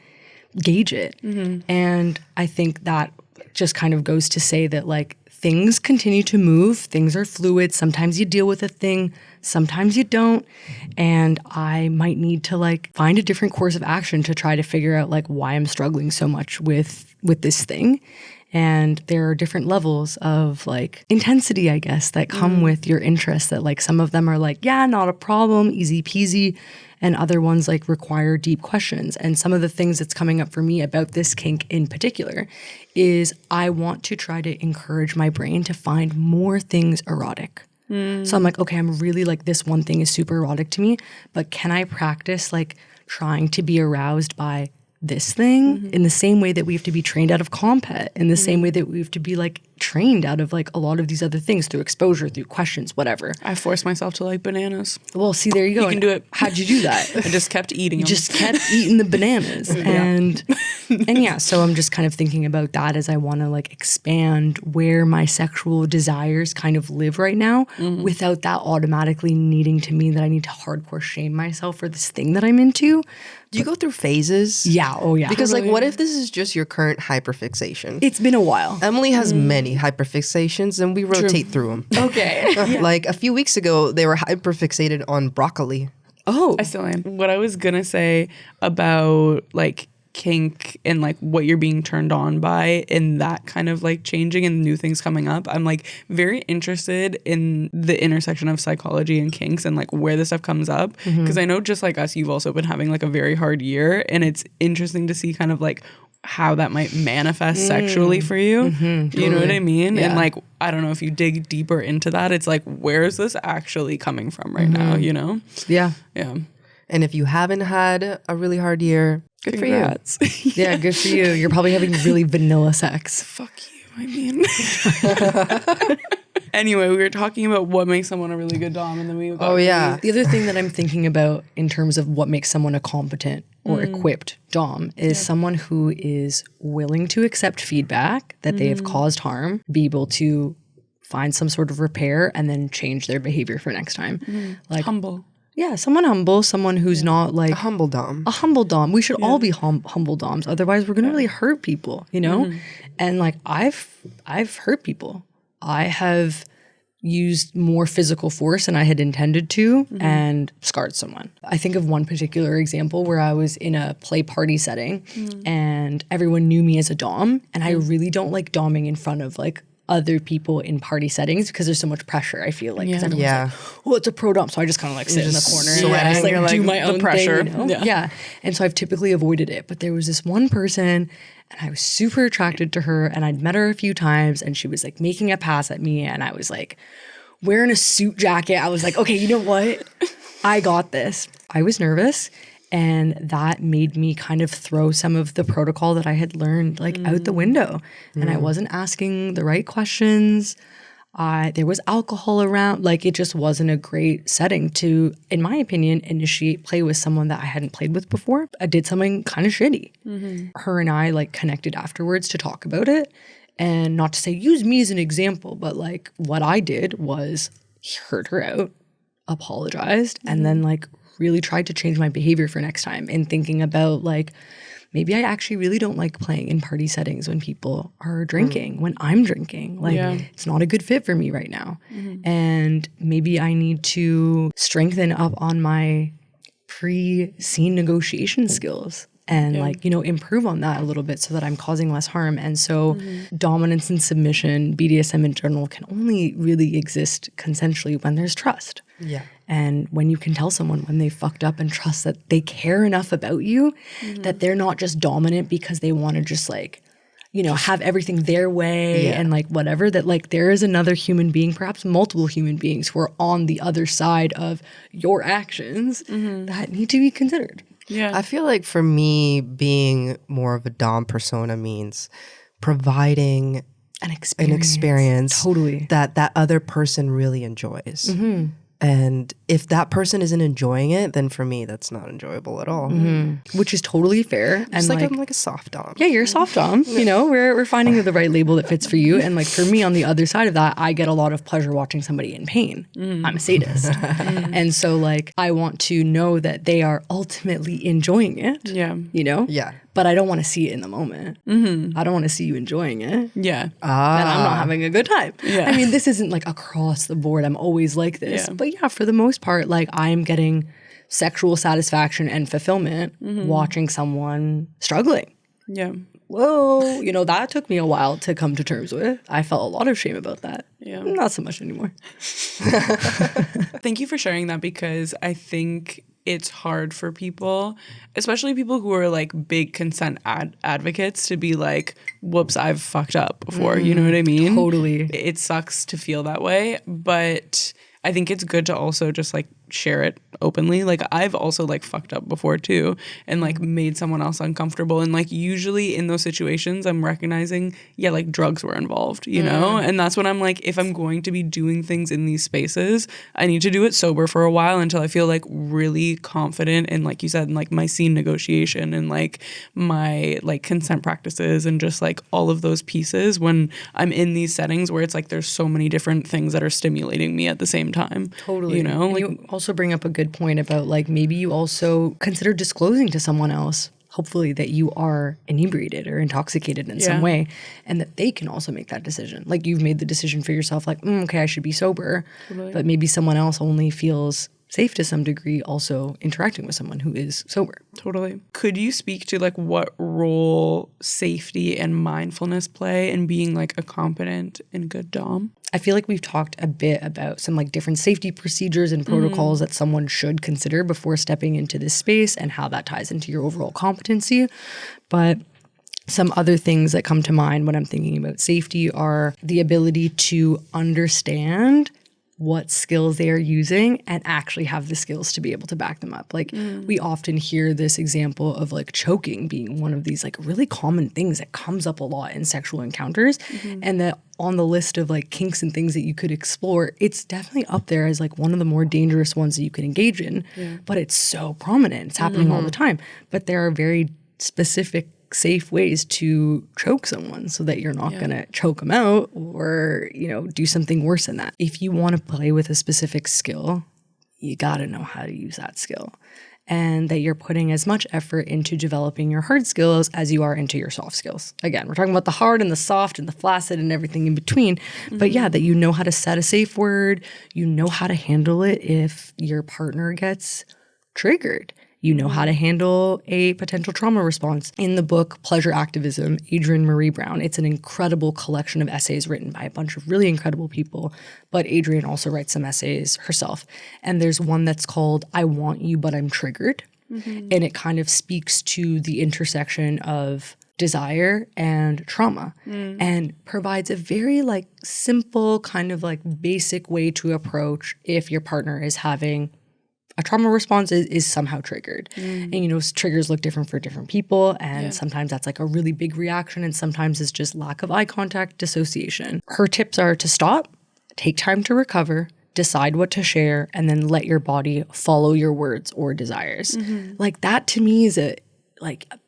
S1: gauge it. And I think that just kind of goes to say that like things continue to move. Things are fluid. Sometimes you deal with a thing, sometimes you don't. And I might need to like find a different course of action to try to figure out like why I'm struggling so much with this thing. And there are different levels of like intensity, I guess, that come with your interests, that like some of them are like, yeah, not a problem, easy peasy. And other ones like require deep questions. And some of the things that's coming up for me about this kink in particular is I want to try to encourage my brain to find more things erotic. So I'm like, okay, I'm really like this one thing is super erotic to me, but can I practice like trying to be aroused by this thing in the same way that we have to be trained out of compet, in the same way that we have to be like trained out of like a lot of these other things through exposure, through questions, whatever.
S2: I forced myself to like bananas.
S1: Well, see, there you go.
S2: You can do it.
S1: How'd you do that?
S2: I just kept eating them.
S1: Just kept eating the bananas. And yeah, so I'm just kind of thinking about that as I want to like expand where my sexual desires kind of live right now without that automatically needing to mean that I need to hardcore shame myself for this thing that I'm into.
S3: Do you go through phases?
S1: Yeah. Oh, yeah.
S3: Because like, what if this is just your current hyperfixation?
S1: It's been a while.
S3: Emily has many hyperfixations, and we rotate through them.
S1: Okay.
S3: Like a few weeks ago, they were hyperfixated on broccoli.
S1: Oh.
S2: I still am. What I was going to say about like kink and like what you're being turned on by and that kind of like changing and new things coming up, I'm like very interested in the intersection of psychology and kinks and like where this stuff comes up, because I know just like us, you've also been having like a very hard year, and it's interesting to see kind of like how that might manifest sexually for you. You know what I mean?
S3: Yeah.
S2: And like, I don't know if you dig deeper into that, it's like, where is this actually coming from right now, you know?
S1: Yeah.
S2: Yeah.
S3: And if you haven't had a really hard year, good
S2: Congrats.
S3: for you.
S1: Yeah, good for you. You're probably having really vanilla sex.
S2: Fuck you, I mean. Anyway, we were talking about what makes someone a really good dom, and then we got
S3: Oh, yeah.
S1: The other thing that I'm thinking about in terms of what makes someone a competent or equipped dom is someone who is willing to accept feedback that they have caused harm, be able to find some sort of repair, and then change their behavior for next time. Like
S2: humble.
S1: Yeah, someone humble, someone who's not like
S3: A humble dom.
S1: a humble dom. We should all be humble doms. Otherwise, we're gonna really hurt people, you know. And like I've hurt people. I have used more physical force than I had intended to and scarred someone. I think of one particular example where I was in a play party setting and everyone knew me as a dom, and I really don't like doming in front of like other people in party settings because there's so much pressure, I feel like. Because everyone's
S3: Yeah.
S1: like, oh, it's a pro dom. So I just kind of like sit in the corner and
S3: sweating.
S1: just like do my
S2: the
S1: own
S2: pressure.
S1: thing, you know? Yeah. And so I've typically avoided it. But there was this one person and I was super attracted to her and I'd met her a few times and she was like making a pass at me and I was like wearing a suit jacket. I was like, okay, you know what? I got this. I was nervous. And that made me kind of throw some of the protocol that I had learned like out the window. And I wasn't asking the right questions. There was alcohol around. Like it just wasn't a great setting to, in my opinion, initiate play with someone that I hadn't played with before. I did something kind of shitty. Her and I like connected afterwards to talk about it. And not to say use me as an example, but like what I did was heard her out, apologized, and then like really tried to change my behavior for next time and thinking about like maybe I actually really don't like playing in party settings when people are drinking, when I'm drinking. Like it's not a good fit for me right now. And maybe I need to strengthen up on my pre-scene negotiation skills and like, you know, improve on that a little bit so that I'm causing less harm. And so dominance and submission, BDSM in general, can only really exist consensually when there's trust.
S3: Yeah.
S1: And when you can tell someone when they fucked up and trust that they care enough about you, that they're not just dominant because they want to just like, you know, have everything their way and like whatever, that like there is another human being, perhaps multiple human beings who are on the other side of your actions that need to be considered.
S2: Yeah.
S3: I feel like for me, being more of a dom persona means providing
S1: An experience.
S3: an experience
S1: Totally.
S3: that other person really enjoys. And if that person isn't enjoying it, then for me, that's not enjoyable at all.
S1: Which is totally fair.
S3: It's
S1: And
S3: like I'm like a soft dom.
S1: yeah, you're a soft dom. You know, we're finding the right label that fits for you. And like for me, on the other side of that, I get a lot of pleasure watching somebody in pain. I'm a sadist. And so like I want to know that they are ultimately enjoying it.
S2: Yeah.
S1: You know?
S3: Yeah.
S1: But I don't want to see it in the moment. I don't want to see you enjoying it.
S2: Yeah.
S1: And I'm not having a good time.
S2: Yeah.
S1: I mean, this isn't like across the board. I'm always like this.
S2: Yeah.
S1: But yeah, for the most part, like I'm getting sexual satisfaction and fulfillment watching someone struggling.
S2: Yeah.
S1: Whoa, you know, that took me a while to come to terms with. I felt a lot of shame about that.
S2: Yeah.
S1: Not so much anymore.
S2: Thank you for sharing that, because I think it's hard for people, especially people who are like big consent advocates, to be like, whoops, I've fucked up before. You know what I mean?
S1: Totally.
S2: It sucks to feel that way, but I think it's good to also just like share it openly. Like I've also like fucked up before too, and like made someone else uncomfortable. And like usually in those situations, I'm recognizing, yeah, like drugs were involved, you know? And that's when I'm like, if I'm going to be doing things in these spaces, I need to do it sober for a while until I feel like really confident in, like you said, in like my scene negotiation and like my like consent practices and just like all of those pieces when I'm in these settings where it's like there's so many different things that are stimulating me at the same time.
S1: Totally.
S2: You know?
S1: And
S2: Like,
S1: you also bring up a good point about like maybe you also consider disclosing to someone else, hopefully, that you are inebriated or intoxicated in some way, and that they can also make that decision. Like you've made the decision for yourself, like, okay, I should be sober, but maybe someone else only feels safe to some degree also interacting with someone who is sober.
S2: Totally. Could you speak to like what role safety and mindfulness play in being like a competent and good dom?
S1: I feel like we've talked a bit about some like different safety procedures and protocols that someone should consider before stepping into this space and how that ties into your overall competency. But Some other things that come to mind when I'm thinking about safety are the ability to understand what skills they are using and actually have the skills to be able to back them up. Like we often hear this example of like choking being one of these like really common things that comes up a lot in sexual encounters. And that on the list of like kinks and things that you could explore, it's definitely up there as like one of the more dangerous ones that you can engage in. But it's so prominent. It's happening all the time. But there are very specific safe ways to choke someone so that you're not going to choke them out or, you know, do something worse than that. If you want to play with a specific skill, you got to know how to use that skill, and that you're putting as much effort into developing your hard skills as you are into your soft skills. Again, we're talking about the hard and the soft and the flaccid and everything in between. But yeah, that you know how to set a safe word, you know how to handle it if your partner gets triggered. You know how to handle a potential trauma response. In the book, Pleasure Activism, Adrienne Marie Brown, it's an incredible collection of essays written by a bunch of really incredible people, but Adrienne also writes some essays herself. And there's one that's called I Want You, But I'm Triggered. And it kind of speaks to the intersection of desire and trauma and provides a very like simple kind of like basic way to approach if your partner is having a trauma response is somehow triggered. And, you know, triggers look different for different people. And sometimes that's like a really big reaction. And sometimes it's just lack of eye contact, dissociation. Her tips are to stop, take time to recover, decide what to share, and then let your body follow your words or desires. Like that to me is a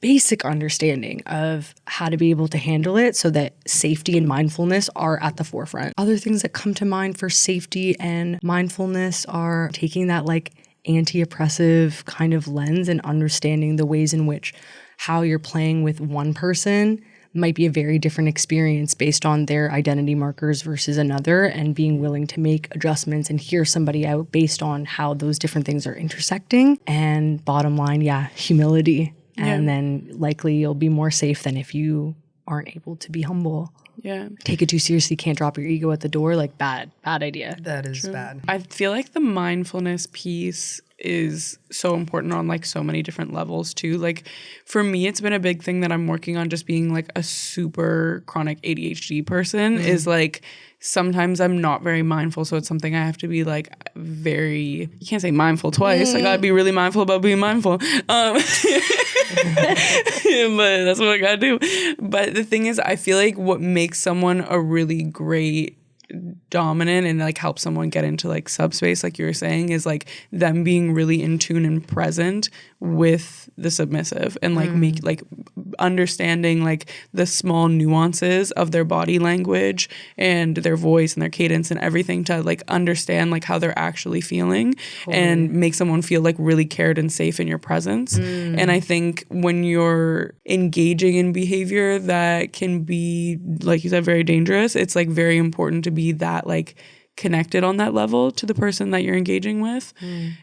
S1: basic understanding of how to be able to handle it so that safety and mindfulness are at the forefront. Other things that come to mind for safety and mindfulness are taking that like anti-oppressive kind of lens and understanding the ways in which how you're playing with one person might be a very different experience based on their identity markers versus another, and being willing to make adjustments and hear somebody out based on how those different things are intersecting. And bottom line, humility. And then likely you'll be more safe than if you aren't able to be humble. Take it too seriously, can't drop your ego at the door, like bad idea.
S3: That is bad.
S2: I feel like the mindfulness piece is so important on like so many different levels too. Like for me, it's been a big thing that I'm working on, just being like a super chronic ADHD person is like sometimes I'm not very mindful. So it's something I have to be like you can't say mindful twice. I gotta be really mindful about being mindful. But that's what I gotta do. But the thing is, I feel like what makes someone a really great dominant and like help someone get into like subspace, like you were saying, is like them being really in tune and present with the submissive and like make like understanding like the small nuances of their body language and their voice and their cadence and everything to like understand like how they're actually feeling and make someone feel like really cared and safe in your presence. And I think when you're engaging in behavior that can be, like you said, very dangerous, it's like very important to be that like connected on that level to the person that you're engaging with.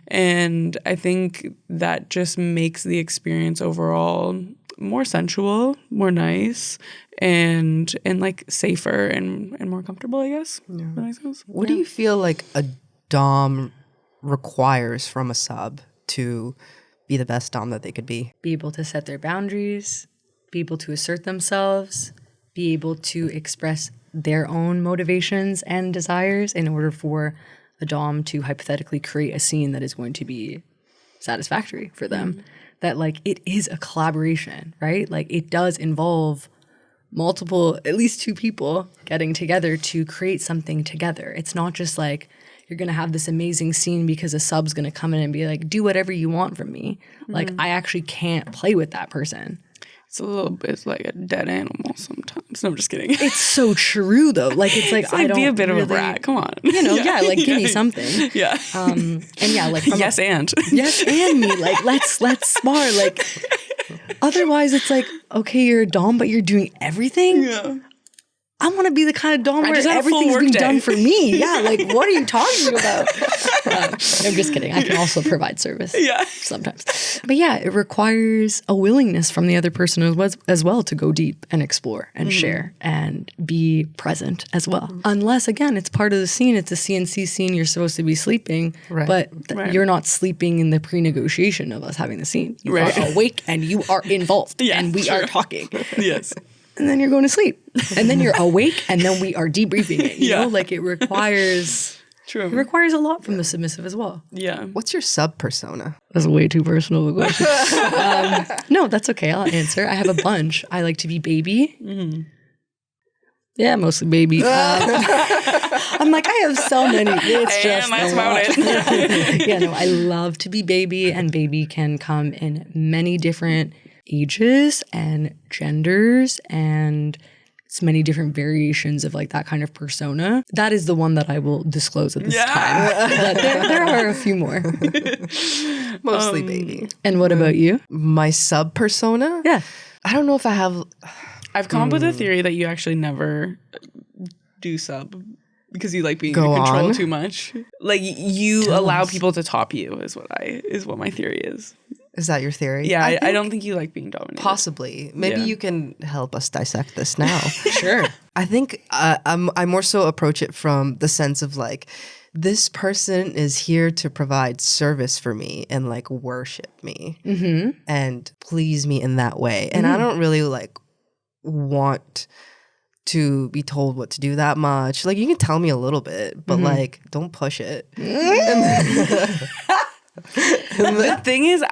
S2: And I think that just makes the experience overall more sensual, more nice, and like safer and more comfortable, I guess. That makes sense.
S3: What do you feel like a dom requires from a sub to be the best dom that they could be?
S1: Be able to set their boundaries, be able to assert themselves, be able to express their own motivations and desires in order for a dom to hypothetically create a scene that is going to be satisfactory for them. That like it is a collaboration, right? Like it does involve multiple, at least two people getting together to create something together. It's not just like you're going to have this amazing scene because a sub's going to come in and be like, do whatever you want from me. Like I actually can't play with that person.
S2: It's a little bit like a dead animal sometimes. No, I'm just kidding.
S1: It's so true though. Like it's like, I don't
S2: be a bit
S1: really,
S2: of a brat. Come on.
S1: You know, like give me something.
S2: Yeah.
S1: And yeah, like from
S2: yes and
S1: me. Like let's spar. Like otherwise it's like, okay, you're a dom, but you're doing everything.
S2: Yeah.
S1: I want to be the kind of dom where
S2: just had a full
S1: everything's
S2: work
S1: being
S2: day.
S1: done for me. Yeah, like what are you talking about? I'm just kidding. I can also provide service.
S2: Yeah.
S1: Sometimes. But yeah, it requires a willingness from the other person as well to go deep and explore and share and be present as well. Unless, again, it's part of the scene. It's a CNC scene. You're supposed to be sleeping, but you're not sleeping in the pre-negotiation of us having the scene. You are awake and you are involved and we are talking.
S2: Yes.
S1: And then you're going to sleep. And then you're awake and then we are debriefing it. You know, like it requires...
S2: True.
S1: It requires a lot from the submissive as well.
S2: Yeah.
S3: What's your sub persona?
S1: That's way too personal of a question. No, that's okay. I'll answer. I have a bunch. I like to be baby. Mm-hmm. Yeah, mostly baby. I'm like, I have so many. It's just
S2: that's
S1: a
S2: about
S1: lot.
S2: it.
S1: Yeah, no, I love to be baby, and baby can come in many different ages and genders and it's many different variations of like that kind of persona. That is the one that I will disclose at this time. But there are a few more.
S3: Mostly baby.
S1: And what about you?
S3: My sub persona?
S1: Yeah.
S3: I don't know if I have.
S2: I've come up with a theory that you actually never do sub because you like being
S3: Go
S2: in control
S3: on.
S2: too much. Like you allow people to top you is what my theory is.
S3: Is that your theory?
S2: Yeah, I
S3: think
S2: don't think you like being dominated.
S3: possibly. Maybe
S2: Yeah.
S3: you can help us dissect this now.
S1: Sure.
S3: I think I more so approach it from the sense of like, this person is here to provide service for me and like worship me and please me in that way. And I don't really like want to be told what to do that much. Like you can tell me a little bit, but like don't push it.
S2: The thing is,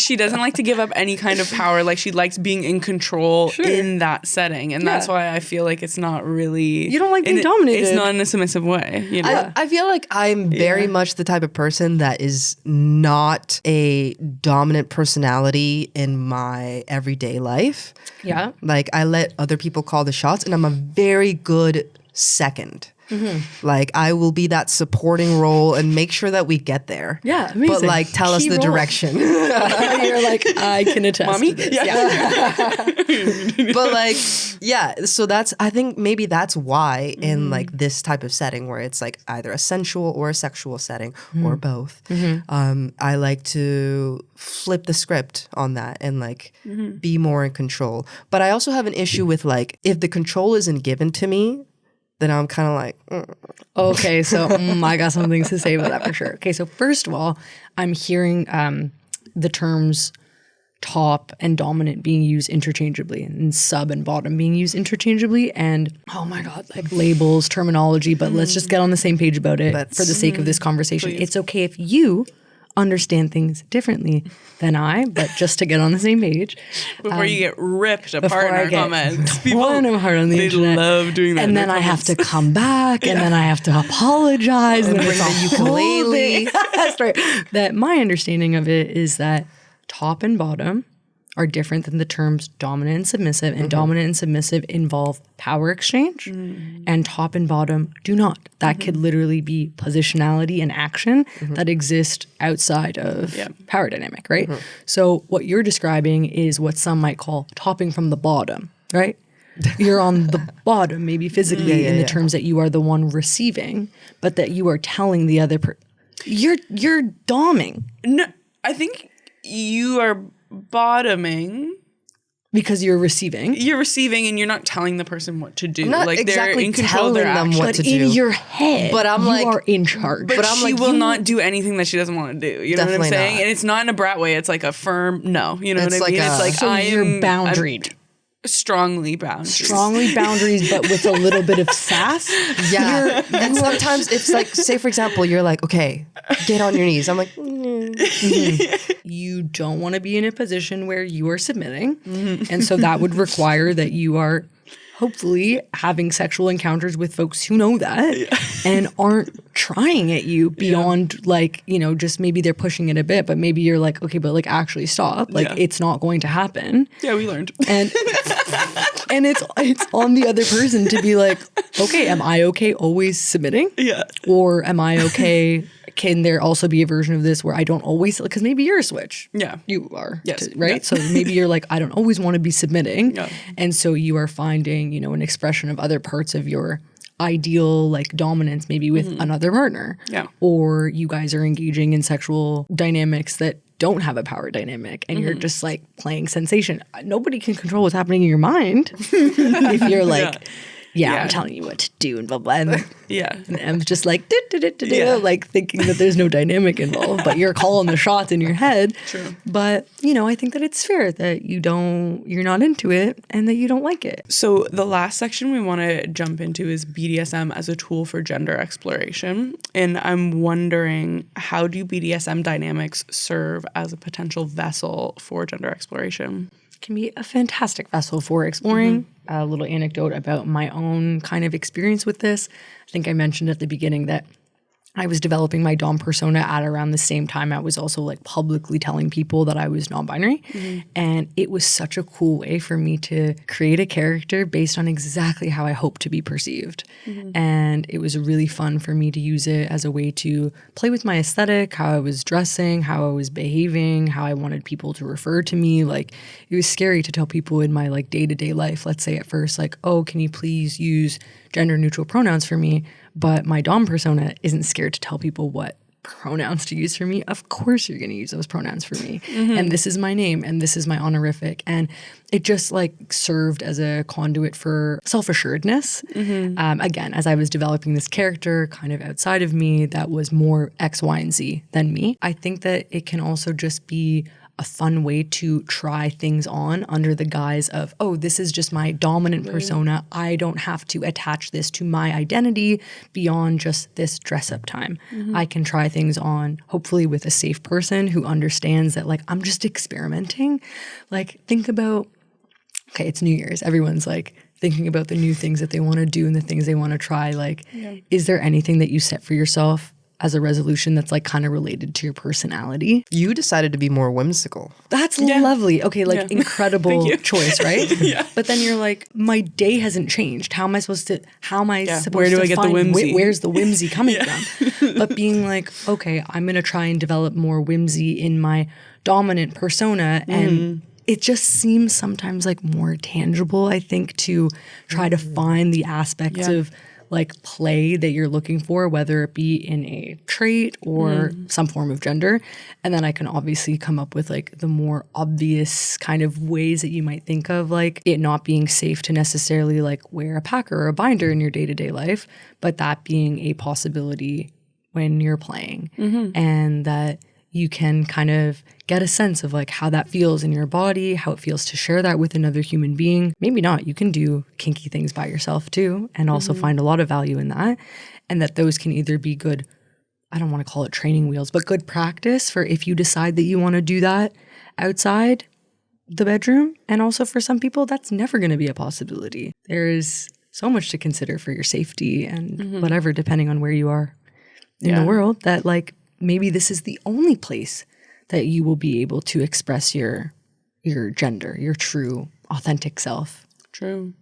S2: she doesn't like to give up any kind of power. Like she likes being in control in that setting, and that's why I feel like it's not really.
S1: You don't like being dominated.
S2: It's not in a submissive way. You know.
S3: I feel like I'm very much the type of person that is not a dominant personality in my everyday life.
S1: Yeah.
S3: Like I let other people call the shots and I'm a very good second. Like I will be that supporting role and make sure that we get there.
S1: Yeah, amazing.
S3: But like tell us
S1: Key
S3: the
S1: role.
S3: direction.
S1: You're like, I can attest
S2: Mommy?
S1: to this.
S3: But like, yeah, so I think maybe that's why in like this type of setting where it's like either a sensual or a sexual setting or both, I like to flip the script on that and like be more in control. But I also have an issue with like, if the control isn't given to me, then I'm kind of like,
S1: Okay, so I got some things to say about that for sure. Okay, so first of all, I'm hearing the terms top and dominant being used interchangeably and sub and bottom being used interchangeably. And oh my God, like labels, terminology, but let's just get on the same page about it for the sake of this conversation. It's okay if you understand things differently than I, but just to get on the same page.
S2: Before you get ripped apart in
S1: I
S2: our
S1: get
S2: comments,
S1: torn apart on the
S2: they
S1: internet.
S2: love doing that.
S1: And
S2: in
S1: then
S2: their
S1: I have
S2: comments.
S1: to come back, and then I have to apologize, and then
S3: bring
S1: it's
S3: the
S1: a whole
S3: ukulele.
S1: thing. That's right. That my understanding of it is that top and bottom are different than the terms dominant and submissive, and dominant and submissive involve power exchange, and top and bottom do not. That could literally be positionality and action that exist outside of power dynamic, right? So what you're describing is what some might call topping from the bottom, right? You're on the bottom, maybe physically, in the terms that you are the one receiving, but that you are telling the other you're doming.
S2: No, I think you are bottoming.
S1: Because you're receiving.
S2: You're receiving and you're not telling the person what to do.
S3: not
S2: like
S3: exactly
S2: they're in control of their
S3: telling them
S2: actions.
S3: what
S1: But
S3: to
S1: in
S3: do.
S1: your head,
S3: But I'm
S1: you
S3: like-
S1: are in charge.
S2: But
S3: I'm
S2: she
S3: like,
S2: will
S3: you-
S2: not do anything that she doesn't want to do. You know what I'm
S3: Definitely
S2: saying?
S3: not.
S2: And it's not in a brat way. It's like a firm no. You know
S3: It's
S2: what I mean?
S3: like
S2: It's
S3: a-
S2: like
S1: So you're boundaried.
S2: Strongly boundaried.
S1: Strongly boundaries, but with a little bit of sass.
S3: yeah. And sometimes it's like, say for example, you're like, okay, get on your knees. I'm like,
S1: You don't want to be in a position where you are submitting. And so that would require that you are hopefully having sexual encounters with folks who know that and aren't trying at you beyond like, you know, just maybe they're pushing it a bit, but maybe you're like, okay, but like actually stop. Like it's not going to happen.
S2: Yeah, we learned.
S1: And and it's on the other person to be like, okay, am I okay always submitting?
S2: Yeah.
S1: Or am I okay can there also be a version of this where I don't always, because maybe you're a switch.
S2: Yeah.
S1: You are.
S2: Yes.
S1: Right?
S2: Yeah.
S1: So maybe you're like, I don't always want to be submitting.
S2: Yeah.
S1: And so you are finding, an expression of other parts of your ideal like dominance maybe with another partner.
S2: Yeah.
S1: Or you guys are engaging in sexual dynamics that don't have a power dynamic and you're just like playing sensation. Nobody can control what's happening in your mind if you're like, I'm telling you what to do and blah blah. And, and M's just like like thinking that there's no dynamic involved, but you're calling the shots in your head.
S2: True.
S1: But I think that it's fair that you're not into it and that you don't like it.
S2: So the last section we want to jump into is BDSM as a tool for gender exploration. And I'm wondering, how do BDSM dynamics serve as a potential vessel for gender exploration?
S1: Can be a fantastic vessel for exploring. A little anecdote about my own kind of experience with this. I think I mentioned at the beginning that I was developing my dom persona at around the same time I was also like publicly telling people that I was non-binary. And it was such a cool way for me to create a character based on exactly how I hope to be perceived. And it was really fun for me to use it as a way to play with my aesthetic, how I was dressing, how I was behaving, how I wanted people to refer to me. Like it was scary to tell people in my like day-to-day life, let's say at first, like, oh, can you please use gender neutral pronouns for me? But my dom persona isn't scared to tell people what pronouns to use for me. Of course you're going to use those pronouns for me. And this is my name and this is my honorific. And it just like served as a conduit for self-assuredness. Again, as I was developing this character kind of outside of me that was more X, Y, and Z than me, I think that it can also just be a fun way to try things on under the guise of, oh, this is just my dominant persona. I don't have to attach this to my identity beyond just this dress up time. I can try things on, hopefully with a safe person who understands that like, I'm just experimenting. Like think about, okay, it's New Year's. Everyone's like thinking about the new things that they want to do and the things they want to try. Like, is there anything that you set for yourself as a resolution that's like kind of related to your personality?
S3: You decided to be more whimsical.
S1: That's lovely. Okay, like incredible choice, right? But then you're like, my day hasn't changed. How am I supposed to
S2: Where do I get the whimsy?
S1: Where's the whimsy coming from? But being like, okay, I'm going to try and develop more whimsy in my dominant persona and it just seems sometimes like more tangible, I think, to try to find the aspects of like play that you're looking for, whether it be in a trait or some form of gender. And then I can obviously come up with like the more obvious kind of ways that you might think of, like it not being safe to necessarily like wear a packer or a binder in your day-to-day life, but that being a possibility when you're playing. And that you can kind of get a sense of like how that feels in your body, how it feels to share that with another human being. Maybe not. You can do kinky things by yourself too and also find a lot of value in that. And that those can either be good, I don't want to call it training wheels, but good practice for if you decide that you want to do that outside the bedroom. And also for some people, that's never going to be a possibility. There is so much to consider for your safety and whatever, depending on where you are in the world, that like, maybe this is the only place that you will be able to express your gender, your true, authentic self.
S2: True.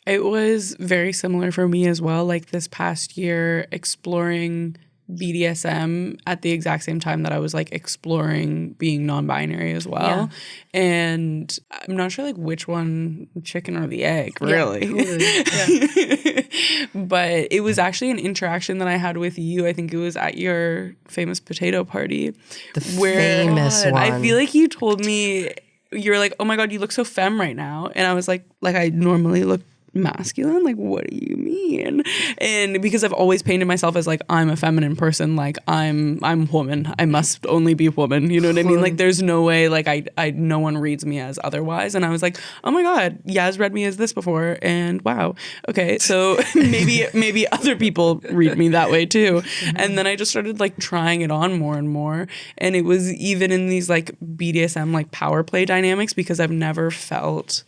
S2: It was very similar for me as well. Like this past year, exploring BDSM at the exact same time that I was like exploring being non-binary as well. And I'm not sure like which one, chicken or the egg, really. Totally. But it was actually an interaction that I had with you. I think it was at your famous potato party.
S3: The famous one.
S2: I feel like you told me, you're like, oh my God, you look so femme right now. And I was like I normally look masculine, like what do you mean? And because I've always painted myself as like I'm a feminine person, like I'm woman, I must only be woman, you know what I mean? Like there's no way, like I no one reads me as otherwise. And I was like, oh my God, Yaz read me as this before, and wow, okay, so maybe other people read me that way too. And then I just started like trying it on more and more, and it was even in these like BDSM like power play dynamics, because I've never felt,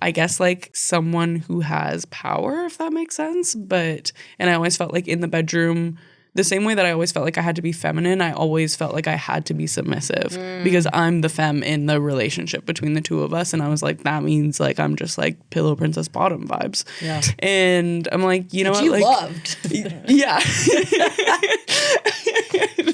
S2: I guess, like someone who has power, if that makes sense. And I always felt like in the bedroom, the same way that I always felt like I had to be feminine, I always felt like I had to be submissive because I'm the femme in the relationship between the two of us. And I was like, that means like I'm just like pillow princess bottom vibes. Yeah. And I'm like, you know what?
S1: You
S2: like,
S1: loved.
S2: Yeah.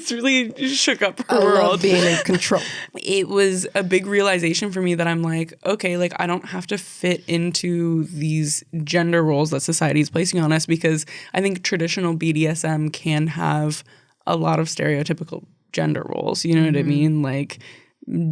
S2: It's really shook up her
S3: I
S2: world.
S3: love being in control.
S2: It was a big realization for me that I'm like, okay, like I don't have to fit into these gender roles that society is placing on us, because I think traditional BDSM can have a lot of stereotypical gender roles. You know what I mean? Like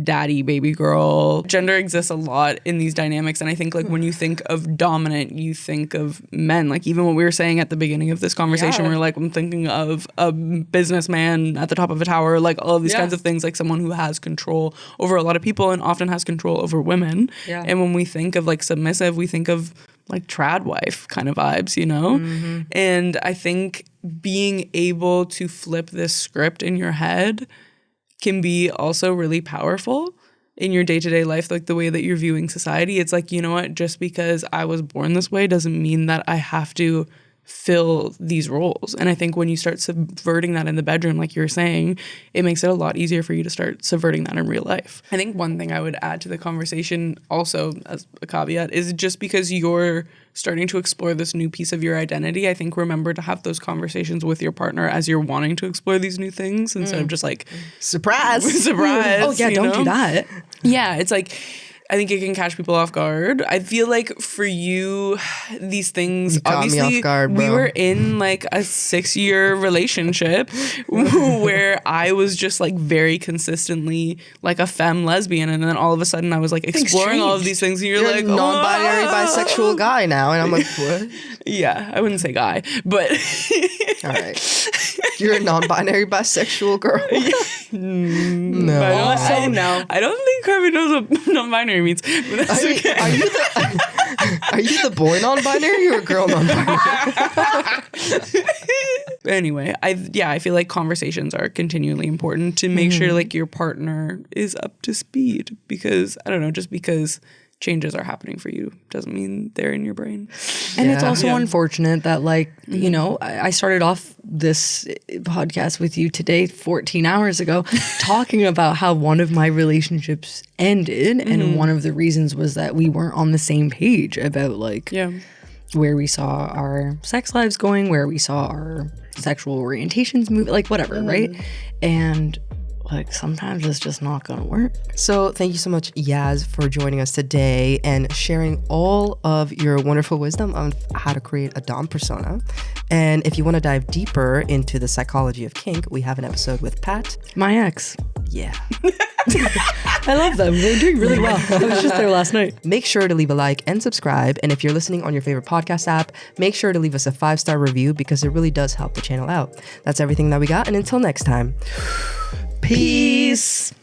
S2: daddy, baby girl. Gender exists a lot in these dynamics. And I think like when you think of dominant, you think of men. Like even what we were saying at the beginning of this conversation, we're like, I'm thinking of a businessman at the top of a tower, like all of these kinds of things, like someone who has control over a lot of people and often has control over women.
S1: Yeah.
S2: And when we think of like submissive, we think of like trad wife kind of vibes, you know? And I think being able to flip this script in your head can be also really powerful in your day-to-day life, like the way that you're viewing society. It's like, you know what, just because I was born this way doesn't mean that I have to fill these roles. And I think when you start subverting that in the bedroom, like you were saying, it makes it a lot easier for you to start subverting that in real life. I think one thing I would add to the conversation also as a caveat is just because you're starting to explore this new piece of your identity, I think remember to have those conversations with your partner as you're wanting to explore these new things instead of just like
S3: Surprise.
S2: surprise.
S1: Oh yeah,
S2: you
S1: don't
S2: know?
S1: do that.
S2: Yeah, it's like I think it can catch people off guard. I feel like for you, these things,
S3: You caught me
S2: obviously,
S3: off guard,
S2: we
S3: bro.
S2: were in like a 6-year relationship where I was just like very consistently like a femme lesbian. And then all of a sudden I was like exploring all of these things. And you're
S3: You're
S2: like,
S3: a non-binary
S2: "Oh."
S3: bisexual guy now. And I'm like, what?
S2: Yeah, I wouldn't say guy, but
S3: All right. You're a non-binary bisexual girl. No.
S2: I don't think Carmen knows what non-binary means. But that's okay.
S3: Are you the boy non-binary or girl non-binary?
S2: Anyway, I feel like conversations are continually important to make sure like your partner is up to speed, because I don't know, just because changes are happening for you doesn't mean they're in your brain.
S1: And it's
S3: Yeah.
S1: also unfortunate that, like, you know, I started off this podcast with you today 14 hours ago talking about how one of my relationships ended. And one of the reasons was that we weren't on the same page about, like, where we saw our sex lives going, where we saw our sexual orientations move, like, whatever, right? And like sometimes it's just not gonna work.
S3: So thank you so much, Yaz, for joining us today and sharing all of your wonderful wisdom on how to create a Dom persona. And if you want to dive deeper into the psychology of kink, we have an episode with Pat.
S1: My ex.
S3: Yeah.
S1: I love them. They're doing really well. I was just there last night.
S3: Make sure to leave a like and subscribe. And if you're listening on your favorite podcast app, make sure to leave us a 5-star review, because it really does help the channel out. That's everything that we got. And until next time, peace.